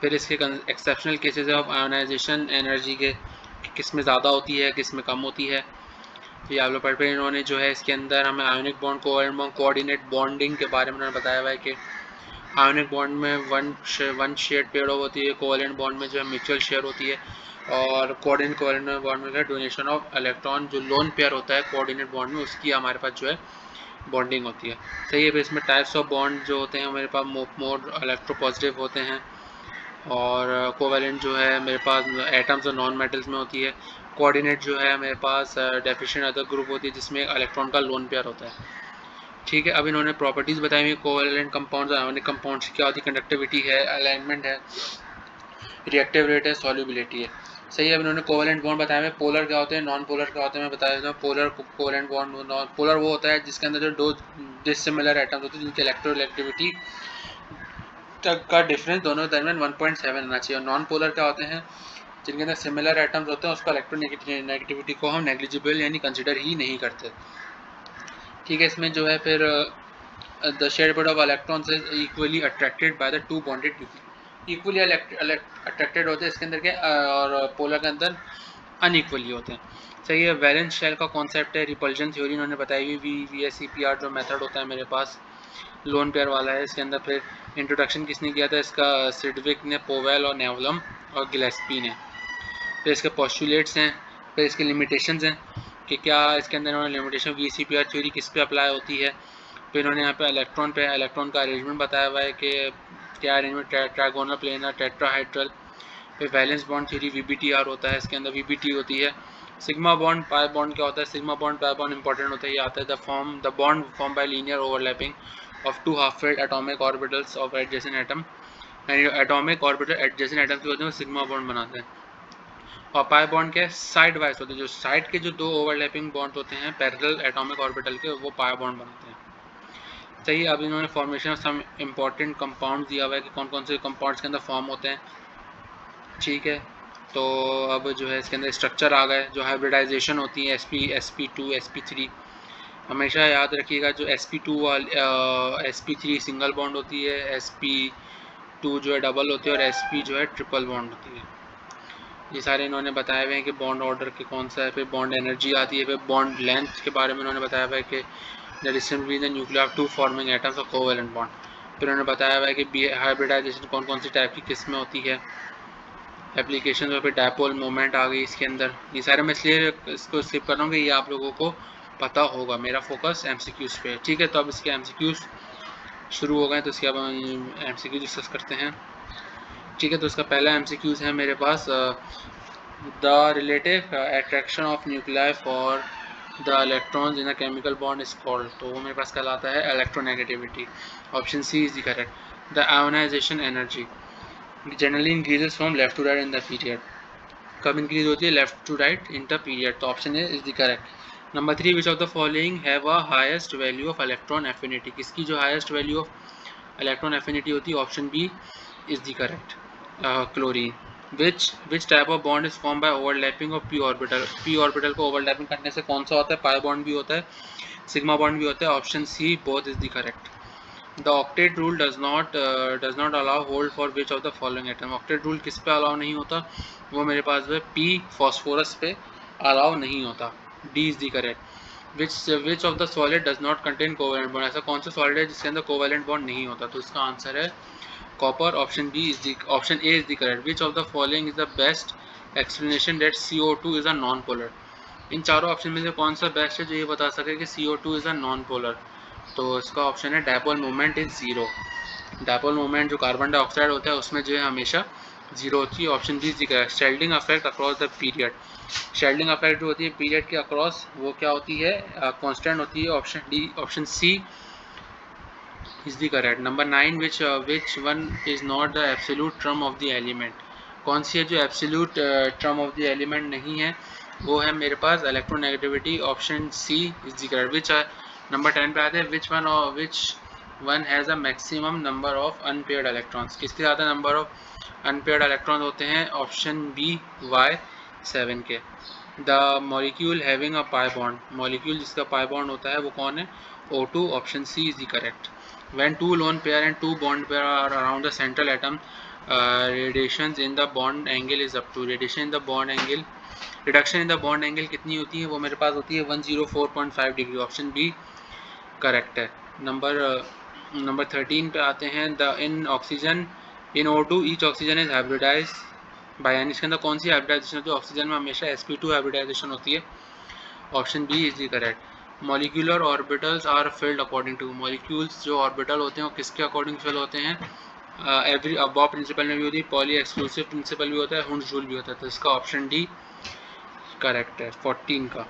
फिर इसके exceptional cases of ionisation energy के, किस में ज़्यादा होती है किस में कम होती है, तो ये आप लोग पढ़ पे इन्होंने जो है इसके अंदर हमें ionic bond, covalent bond, coordinate bonding के बारे में उन्होंने बताया हुआ है कि आयोनिक बॉन्ड में वन शेयर पेयर होती है, कोवेलेंट बॉन्ड में जो है म्यूचुअल शेयर होती है, और कोऑर्डिनेट बॉन्ड में जो है डोनेशन ऑफ इलेक्ट्रॉन, जो लोन पेयर होता है कोऑर्डिनेट बॉन्ड में उसकी हमारे पास जो है बॉन्डिंग होती है। सही है, फिर इसमें टाइप्स ऑफ बॉन्ड जो होते हैं मेरे पास मोर इलेक्ट्रोपॉजिटिव होते हैं, और कोवेलेंट जो है मेरे पास एटम्स और नॉन मेटल्स में होती है। कोऑर्डिनेट जो है मेरे पास डेफिशिएंट अदर ग्रुप होती है जिसमें इलेक्ट्रॉन का लोन पेयर होता है। ठीक है, अब इन्होंने प्रॉपर्टीज़ बताई हुई कोवेलेंट कंपाउंड्स और आयोनिक कंपाउंड्स क्या होती है? कंडक्टिविटी है, अलाइनमेंट है, रिएक्टिव रेट है, सॉल्युबिलिटी है। सही है, अब इन्होंने कोवेलेंट बॉन्ड बताए हुए, पोलर क्या होते हैं, नॉन पोलर क्या होते हैं मैं बता देता हूँ। Polar covalent bond, non polar वो होता है जिसके अंदर जो दो डिसिमिलर एटम्स होते हैं जिनकी इलेक्ट्रोनेगेटिविटी तक का डिफरेंस दोनों दरमियान 1.7 होना चाहिए। और नॉन पोलर क्या होते हैं? जिनके अंदर सिमिलर एटम्स होते हैं उसका इलेक्ट्रोनेगेटिविटी को हम नेग्लिजिबल यानी कंसिडर ही नहीं करते। ठीक है, इसमें जो है फिर the share pair of electrons is equally attracted by the two bonded nucleus, equally attracted होते हैं इसके अंदर के, और पोलर के अंदर अनइक्वली होते हैं। सही है, वैलेंस शेल का कॉन्सेप्ट है, रिपल्जन थ्योरी इन्होंने बताई हुई, VSEPR जो मेथड होता है मेरे पास लोन पेयर वाला है इसके अंदर। फिर इंट्रोडक्शन किसने किया था इसका? सिडविक ने, पोवेल और नेवलम और गिलेस्पी ने। फिर इसके पोस्टुलेट्स हैं, फिर इसके लिमिटेशंस हैं कि क्या इसके अंदर इन्होंने लिमिटेशन VSEPR थ्योरी किस पे अप्लाई होती है। फिर इन्होंने यहाँ पे इलेक्ट्रॉन का अरेंजमेंट बताया हुआ है कि क्या अरेंजमेंट, ट्राइगोनल, प्लेनर, टेट्राहाइड्रल। फिर वैलेंस बॉन्ड थ्योरी VBTR होता है, इसके अंदर VBT होती है। सिग्मा बॉन्ड पाई बॉन्ड क्या होता है? Sigma bond pi bond important होता है, ये आता है the bond form by linear overlapping of two half-filled atomic orbitals of adjacent atom, and atomic orbital adjacent atom के होते हैं वो सिग्मा बॉन्ड बनाते हैं, और पाई बॉन्ड के साइड वाइज होते हैं, जो साइड के जो दो ओवरलैपिंग बॉन्ड होते हैं पैरेलल एटॉमिक ऑर्बिटल के, वो पाई बॉन्ड बनाते हैं। चाहिए अब इन्होंने formation of some important compound दिया हुआ है कि कौन कौन से कंपाउंड्स के अंदर फॉर्म होते हैं, ठीक है। तो अब जो है इसके अंदर स्ट्रक्चर आ गए, जो हाइब्रिडाइजेशन होती है sp2 sp3, हमेशा याद रखिएगा जो sp2 वाली sp3 सिंगल बॉन्ड होती है, sp2 जो है डबल होती है, और sp जो है ट्रिपल बॉन्ड होती है। ये सारे इन्होंने बताए हुए हैं कि बॉन्ड ऑर्डर के कौन सा है, फिर बॉन्ड एनर्जी आती है, फिर बॉन्ड लेंथ के बारे में इन्होंने बताया हुआ है कि the distance between the nuclear of two forming atoms of covalent bond. फिर उन्होंने बताया हुआ है कि हाइब्रिडाइजेशन कौन कौन सी टाइप की किस्में होती है, एप्लीकेशन में, फिर डायपोल मोमेंट आ गई इसके अंदर। ये सारे मैं इसलिए इसको स्किप कर रहा हूँ कि ये आप लोगों को पता होगा, मेरा फोकस एमसीक्यूज़ पे है, ठीक है। तो अब इसके एमसीक्यूज़ शुरू हो गए, तो इसके अब हम एमसीक्यू डिस्कस करते हैं, ठीक है। तो इसका पहला एमसीक्यूज़ है मेरे पास, the relative attraction of nuclei for the electrons in a chemical bond is called, तो वो मेरे पास कहलाता है electronegativity. Option C is the correct. The ionisation energy generally increases from left to right in the period, कब increase होती है, left to right in the period, तो option A is the correct. Number 3, which of the following have a highest value of electron affinity, किसकी जो highest value of electron affinity होती है, option B is the correct, chlorine. which type of bond is formed by overlapping of p orbital, p orbital को overlapping करने से कौन सा होता है, pi bond भी होता है, sigma bond भी होता है, option C both is the correct। The octet rule does not allow hold for which of the following atom, octet rule किस पे अलाउ नहीं होता, वो मेरे पास है p phosphorus पे अलाउ नहीं होता, D is the correct। which of the solid does not contain covalent bond, ऐसा कौन सा सॉलिड है जिसके अंदर covalent bond नहीं होता, तो इसका आंसर है copper, option A is the correct. Which of the following is the best explanation that CO2 is a non polar, इन चारों ऑप्शन में से कौन सा बेस्ट है जो ये बता सके कि CO2 is a non polar, तो इसका ऑप्शन है dipole moment is zero. Dipole moment जो कार्बन डाइऑक्साइड होता है उसमें जो है हमेशा जीरो होती है, option D is the correct. Shielding affect across the period, shielding effect जो होती है पीरियड के अक्रॉस, वो क्या होती है, कांस्टेंट होती है, option D, option C is the correct। नंबर 9, which one is not the absolute term of the element, कौन सी है जो absolute term of the element नहीं है, वो है मेरे पास electronegativity, option C is the correct. Which number 10 पे आते हैं, which one has a maximum number of unpaired electrons, किसके ज़्यादा नंबर ऑफ अनपेयर्ड इलेक्ट्रॉन होते हैं, ऑप्शन बी Y7 के। The molecule having a pi bond, molecule जिसका pi bond होता है वो कौन है, O2, option C is the correct. When two lone pair and two bond pair are around the central atom, radiations in the bond angle is up to, reduction in the bond angle कितनी होती है, वो मेरे पास होती है 104.5 degree, option B correct है। Number 13 पे आते हैं, the in oxygen in O2 each oxygen is hybridize by an, इसके अंदर कौन सी हाइब्रिडाइजेशन होती है, ऑक्सीजन में हमेशा sp2 हाइब्रिडाइजेशन होती है, option B is the correct. Molecular orbitals are filled according to, molecules जो ऑर्बिटल होते हैं वो किसके अकॉर्डिंग फिल होते हैं, एवरी अबॉव प्रिंसिपल में भी होती है, पॉली एक्सक्लूसिव प्रिंसिपल भी होता है, हुंड्स रूल भी होता है, तो इसका ऑप्शन डी करेक्ट है 14 का।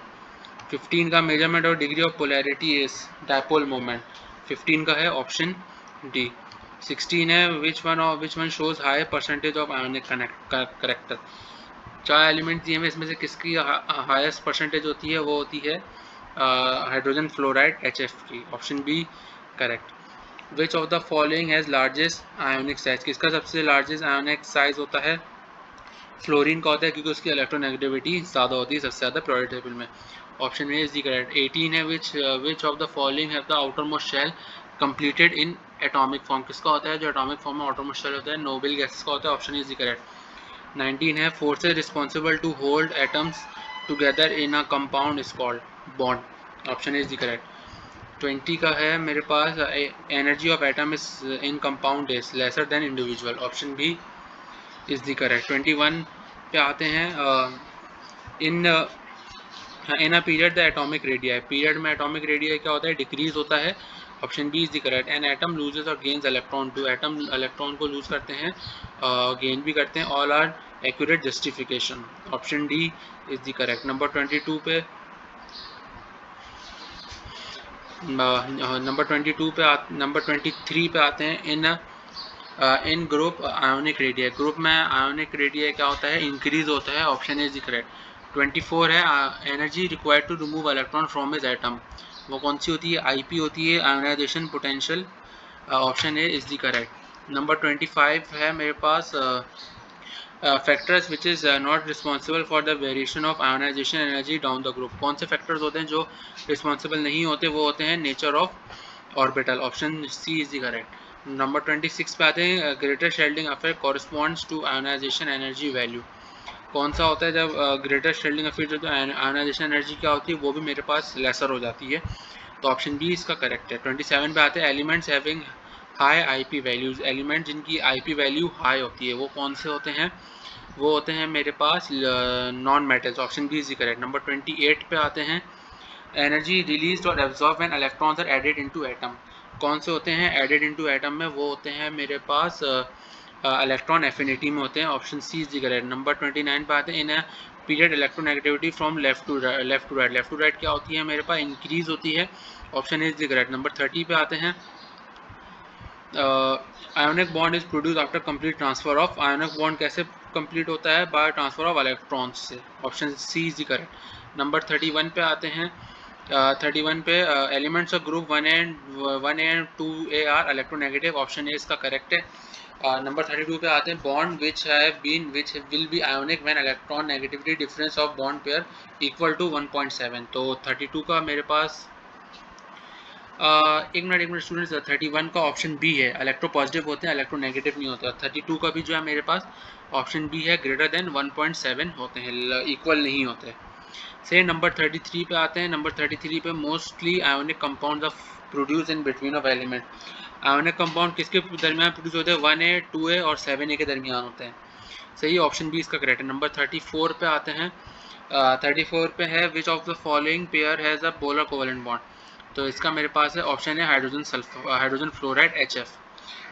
15 का मेजरमेंट और degree of polarity is dipole moment, 15 का है ऑप्शन डी। 16 है, which one shows high percentage of ionic character, 4 element दिए हैं, इसमें से किसकी हाईएस्ट परसेंटेज होती है, वो होती है हाइड्रोजन फ्लोराइड HF की, option B correct. Which of the following has largest ionic size, किसका सबसे लार्जेस्ट आयोनिक साइज होता है, फ्लोरीन का होता है, क्योंकि उसकी इलेक्ट्रोनेगेटिविटी ज़्यादा होती है सबसे ज़्यादा पीरियोडिक टेबल में, option A is the correct. 18 है, which of the following have the outer most shell completed in atomic form, किसका होता है जो एटॉमिक फॉर्म में आउटर मोस्ट शेल होता है, नोबेल गैसेस का होता है, ऑप्शन इज द करेक्ट। 19 है, forces responsible to hold atoms together in a compound is called bond, option is the correct. 20 का है मेरे पास, energy of atom is in compound is lesser than individual, option B is the correct. 21 पे आते हैं, in a period the atomic radii, period में atomic radii क्या होता है, डिक्रीज होता है, option B is the correct. An atom loses और gains electron, to atom electron को लूज करते हैं, गेन भी करते हैं, all are accurate justification, option D is the correct. Number 22 पे नंबर 22 पे नंबर 23 पे आते हैं। In group ionic radio, group में आयोनिक रेडिया क्या होता है, इंक्रीज होता है, ऑप्शन इज करेक्ट। 24 है energy required to remove electron from his atom, वो कौन सी होती है, आईपी होती है, ionisation potential, option A is the correct. Number 25 है मेरे पास factors which is not responsible for the variation of ionisation energy down the group, कौन से फैक्टर्स होते हैं जो रिस्पॉन्सिबल नहीं होते, वो होते हैं nature of orbital, option C is the correct. Number 26 पे आते हैं greater shielding effect corresponds to ionization energy value, कौन सा होता है जब ग्रेटर शेल्डिंग इफेक्ट जो आयोनाइजेशन एनर्जी क्या होती है वो भी मेरे पास लेसर हो जाती है, तो ऑप्शन बी इसका करेक्ट है। 27 पे आते हैं elements having high IP values, element जिनकी आईपी वैल्यू हाई होती है वो कौन से होते हैं, वो होते हैं मेरे पास non metals, option B is correct. Number 28 पे आते हैं एनर्जी रिलीज और absorb when electrons are added into atom, कौन से होते हैं एडेड इनटू एटम में, वो होते हैं मेरे पास इलेक्ट्रॉन एफिनिटी में होते हैं, option C is correct. Number 29 पे आते हैं in period electronegativity from left to right, left to right क्या होती है मेरे पास, इंक्रीज होती है, ऑप्शन इज करेक्ट। नंबर 30 पे आते हैं ionic bond is produce after complete transfer of, ionic bond कैसे कंप्लीट होता है, बाय ट्रांसफर ऑफ इलेक्ट्रॉन्स से, option C is correct. Number 31 पे आते हैं 31 पे elements of group 1 and 2A are electronegative, option A इसका करेक्ट है। नंबर 32 पे आते हैं bond which will be ionic when electron negativity difference of bond pair equal to 1.7, तो 32 का मेरे पास एक मिनट स्टूडेंट्स, 31 का ऑप्शन बी है, इलेक्ट्रो पॉजिटिव होते हैं इलेक्ट्रो नेगेटिव नहीं होता। 32 का भी जो है मेरे पास ऑप्शन बी है, ग्रेटर देन 1.7 होते हैं, इक्वल नहीं होते। से नंबर 33 पे आते हैं, नंबर 33 पे mostly ionic compounds of produce in between of element, ionic compound किसके दरमियान प्रोड्यूस होते हैं, 1A 2A और 7A के दरमियान होते हैं, सही, ऑप्शन बी इसका करेक्ट है। नंबर 34 पे आते हैं 34 पे है which of the following pair has a polar covalent bond, तो इसका मेरे पास है ऑप्शन है hydrogen fluoride HF।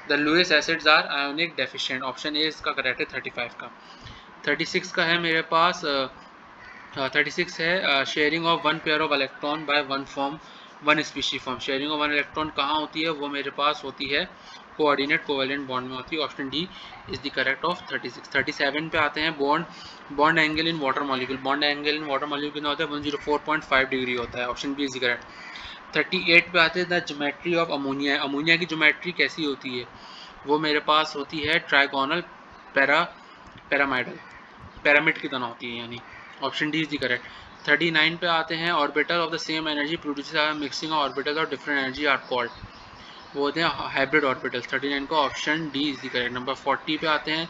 The Lewis acids are ionic deficient, option A इसका करेक्ट है 35 का। 36 का है मेरे पास 36 है sharing of one pair of electron by one species form, sharing of one electron कहाँ होती है, वो मेरे पास होती है कोऑर्डिनेट कोवेलेंट बॉन्ड में होती है, option D is the correct of 36। 37 पे आते हैं bond angle in water molecule, bond angle in water molecule कितना होता है, 104.5 डिग्री होता है, option B is the correct. 38 पे आते हैं the geometry of ammonia, ammonia की ज्योमेट्री कैसी होती है, वो मेरे पास होती है ट्राइगोनल पैरामाइडल, पिरामिड की तरह होती है यानी, option D is the correct. 39 पे आते हैं orbital of the same energy produce mixing orbital of different energy are called, वो होते हैं हाइब्रिड ऑर्बिटल्स, 39 का option D is the correct. Number 40 पे आते हैं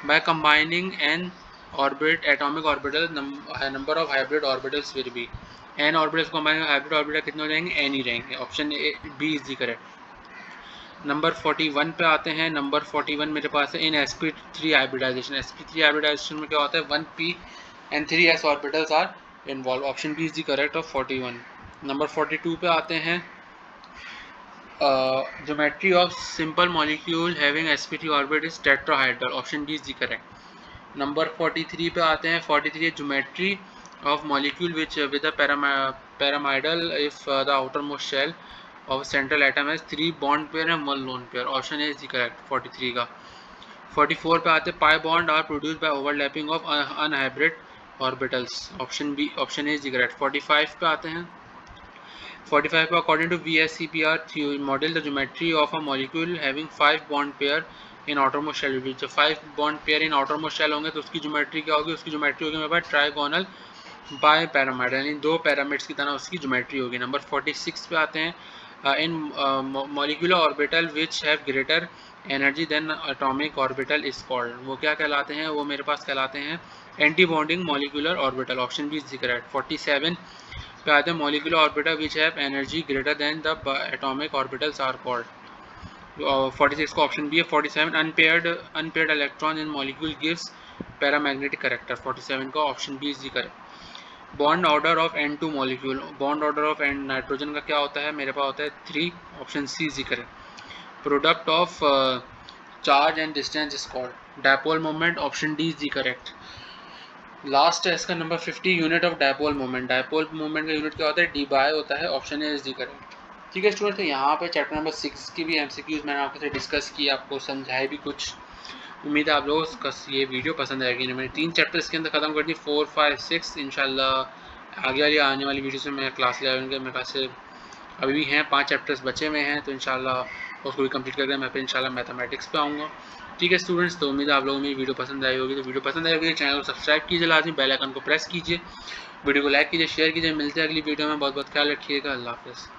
by combining n orbit atomic orbital number of hybrid orbitals will be, n orbitals combine hybrid orbital कितने हो जाएंगे, एन ही रहेंगे, option B is the correct. Number 41 पे आते हैं, नंबर 41 मेरे पास है इन sp3 हाइब्रिडाइजेशन, sp3 हाइब्रिडाइजेशन में क्या होता है 1p and 3s orbitals are involve, option B is the correct of 41। Number 42 पे आते हैं geometry of simple molecule having sp3 orbit is tetrahedral, option B is the correct. Number 43 पे आते हैं 43 geometry of molecule which with a pyramidal if the outer most shell of central atom has 3 bond pair and 1 lone pair, option A is the correct 43 का। 44 पे आते pi bond are produced by overlapping of unhybrid orbitals, option B, option A is the correct। 45 पे आते हैं 45 पे according to VSEPR theory model the geometry of a molecule having 5 bond pair in outermost shell, जब 5 bond pair in outermost shell होंगे तो उसकी geometry क्या होगी, उसकी ज्योमेट्री होगी मेरे पास ट्राइगोनल बाय पैरामाइड, यानी 2 पैरामिड्स की तरह उसकी ज्योमेट्री होगी। नंबर 46 पे आते हैं in molecular orbital which have greater energy than atomic orbital is called, वो क्या कहलाते हैं, वो मेरे पास कहलाते हैं anti bonding molecular orbital, option B is correct. 47 पे आते हैं molecular orbital which have energy greater than the atomic orbitals are called, 46 का ऑप्शन बी है। 47 unpaired electron in molecule gives paramagnetic character, 47 का option B is correct. Bond order of N2 molecule, bond order of nitrogen का क्या होता है, मेरे पास होता है 3, option C is correct. Product of charge and distance is called dipole moment, option D is correct. Last है इसका number 50 unit of dipole moment, dipole moment का यूनिट क्या होता है, डी बाय होता है, ऑप्शन ए इज करेक्ट। ठीक है स्टूडेंट, तो यहाँ पे चैप्टर नंबर 6 की भी MCQs मैंने आपके साथ डिस्कस की, आपको समझाए भी कुछ। उम्मीद है आप लोगों को ये वीडियो पसंद आएगी। मैंने 3 चैप्टर इसके अंदर ख़त्म कर दी, 4, 5, 6। इंशाल्लाह आगे वाली आने वाली वीडियोस में मैं क्लास ले आऊँगा। मेरे पास से अभी भी हैं 5 चैप्टर्स बचे हुए हैं, तो इंशाल्लाह उसको भी कंप्लीट करके मैं फिर इंशाल्लाह मैथमेटिक्स पे आऊँगा। ठीक है स्टूडेंट्स, तो उम्मीद है आप लोगों को मेरी वीडियो पसंद आई होगी। तो वीडियो पसंद आई होगी तो चैनल को सब्सक्राइब कीजिए, लाजमी बेल आइकन को प्रेस कीजिए, वीडियो को लाइक कीजिए, शेयर कीजिए। मिलते हैं अगली वीडियो में। बहुत बहुत ख्याल रखिएगा। अल्लाह हाफ़िज़।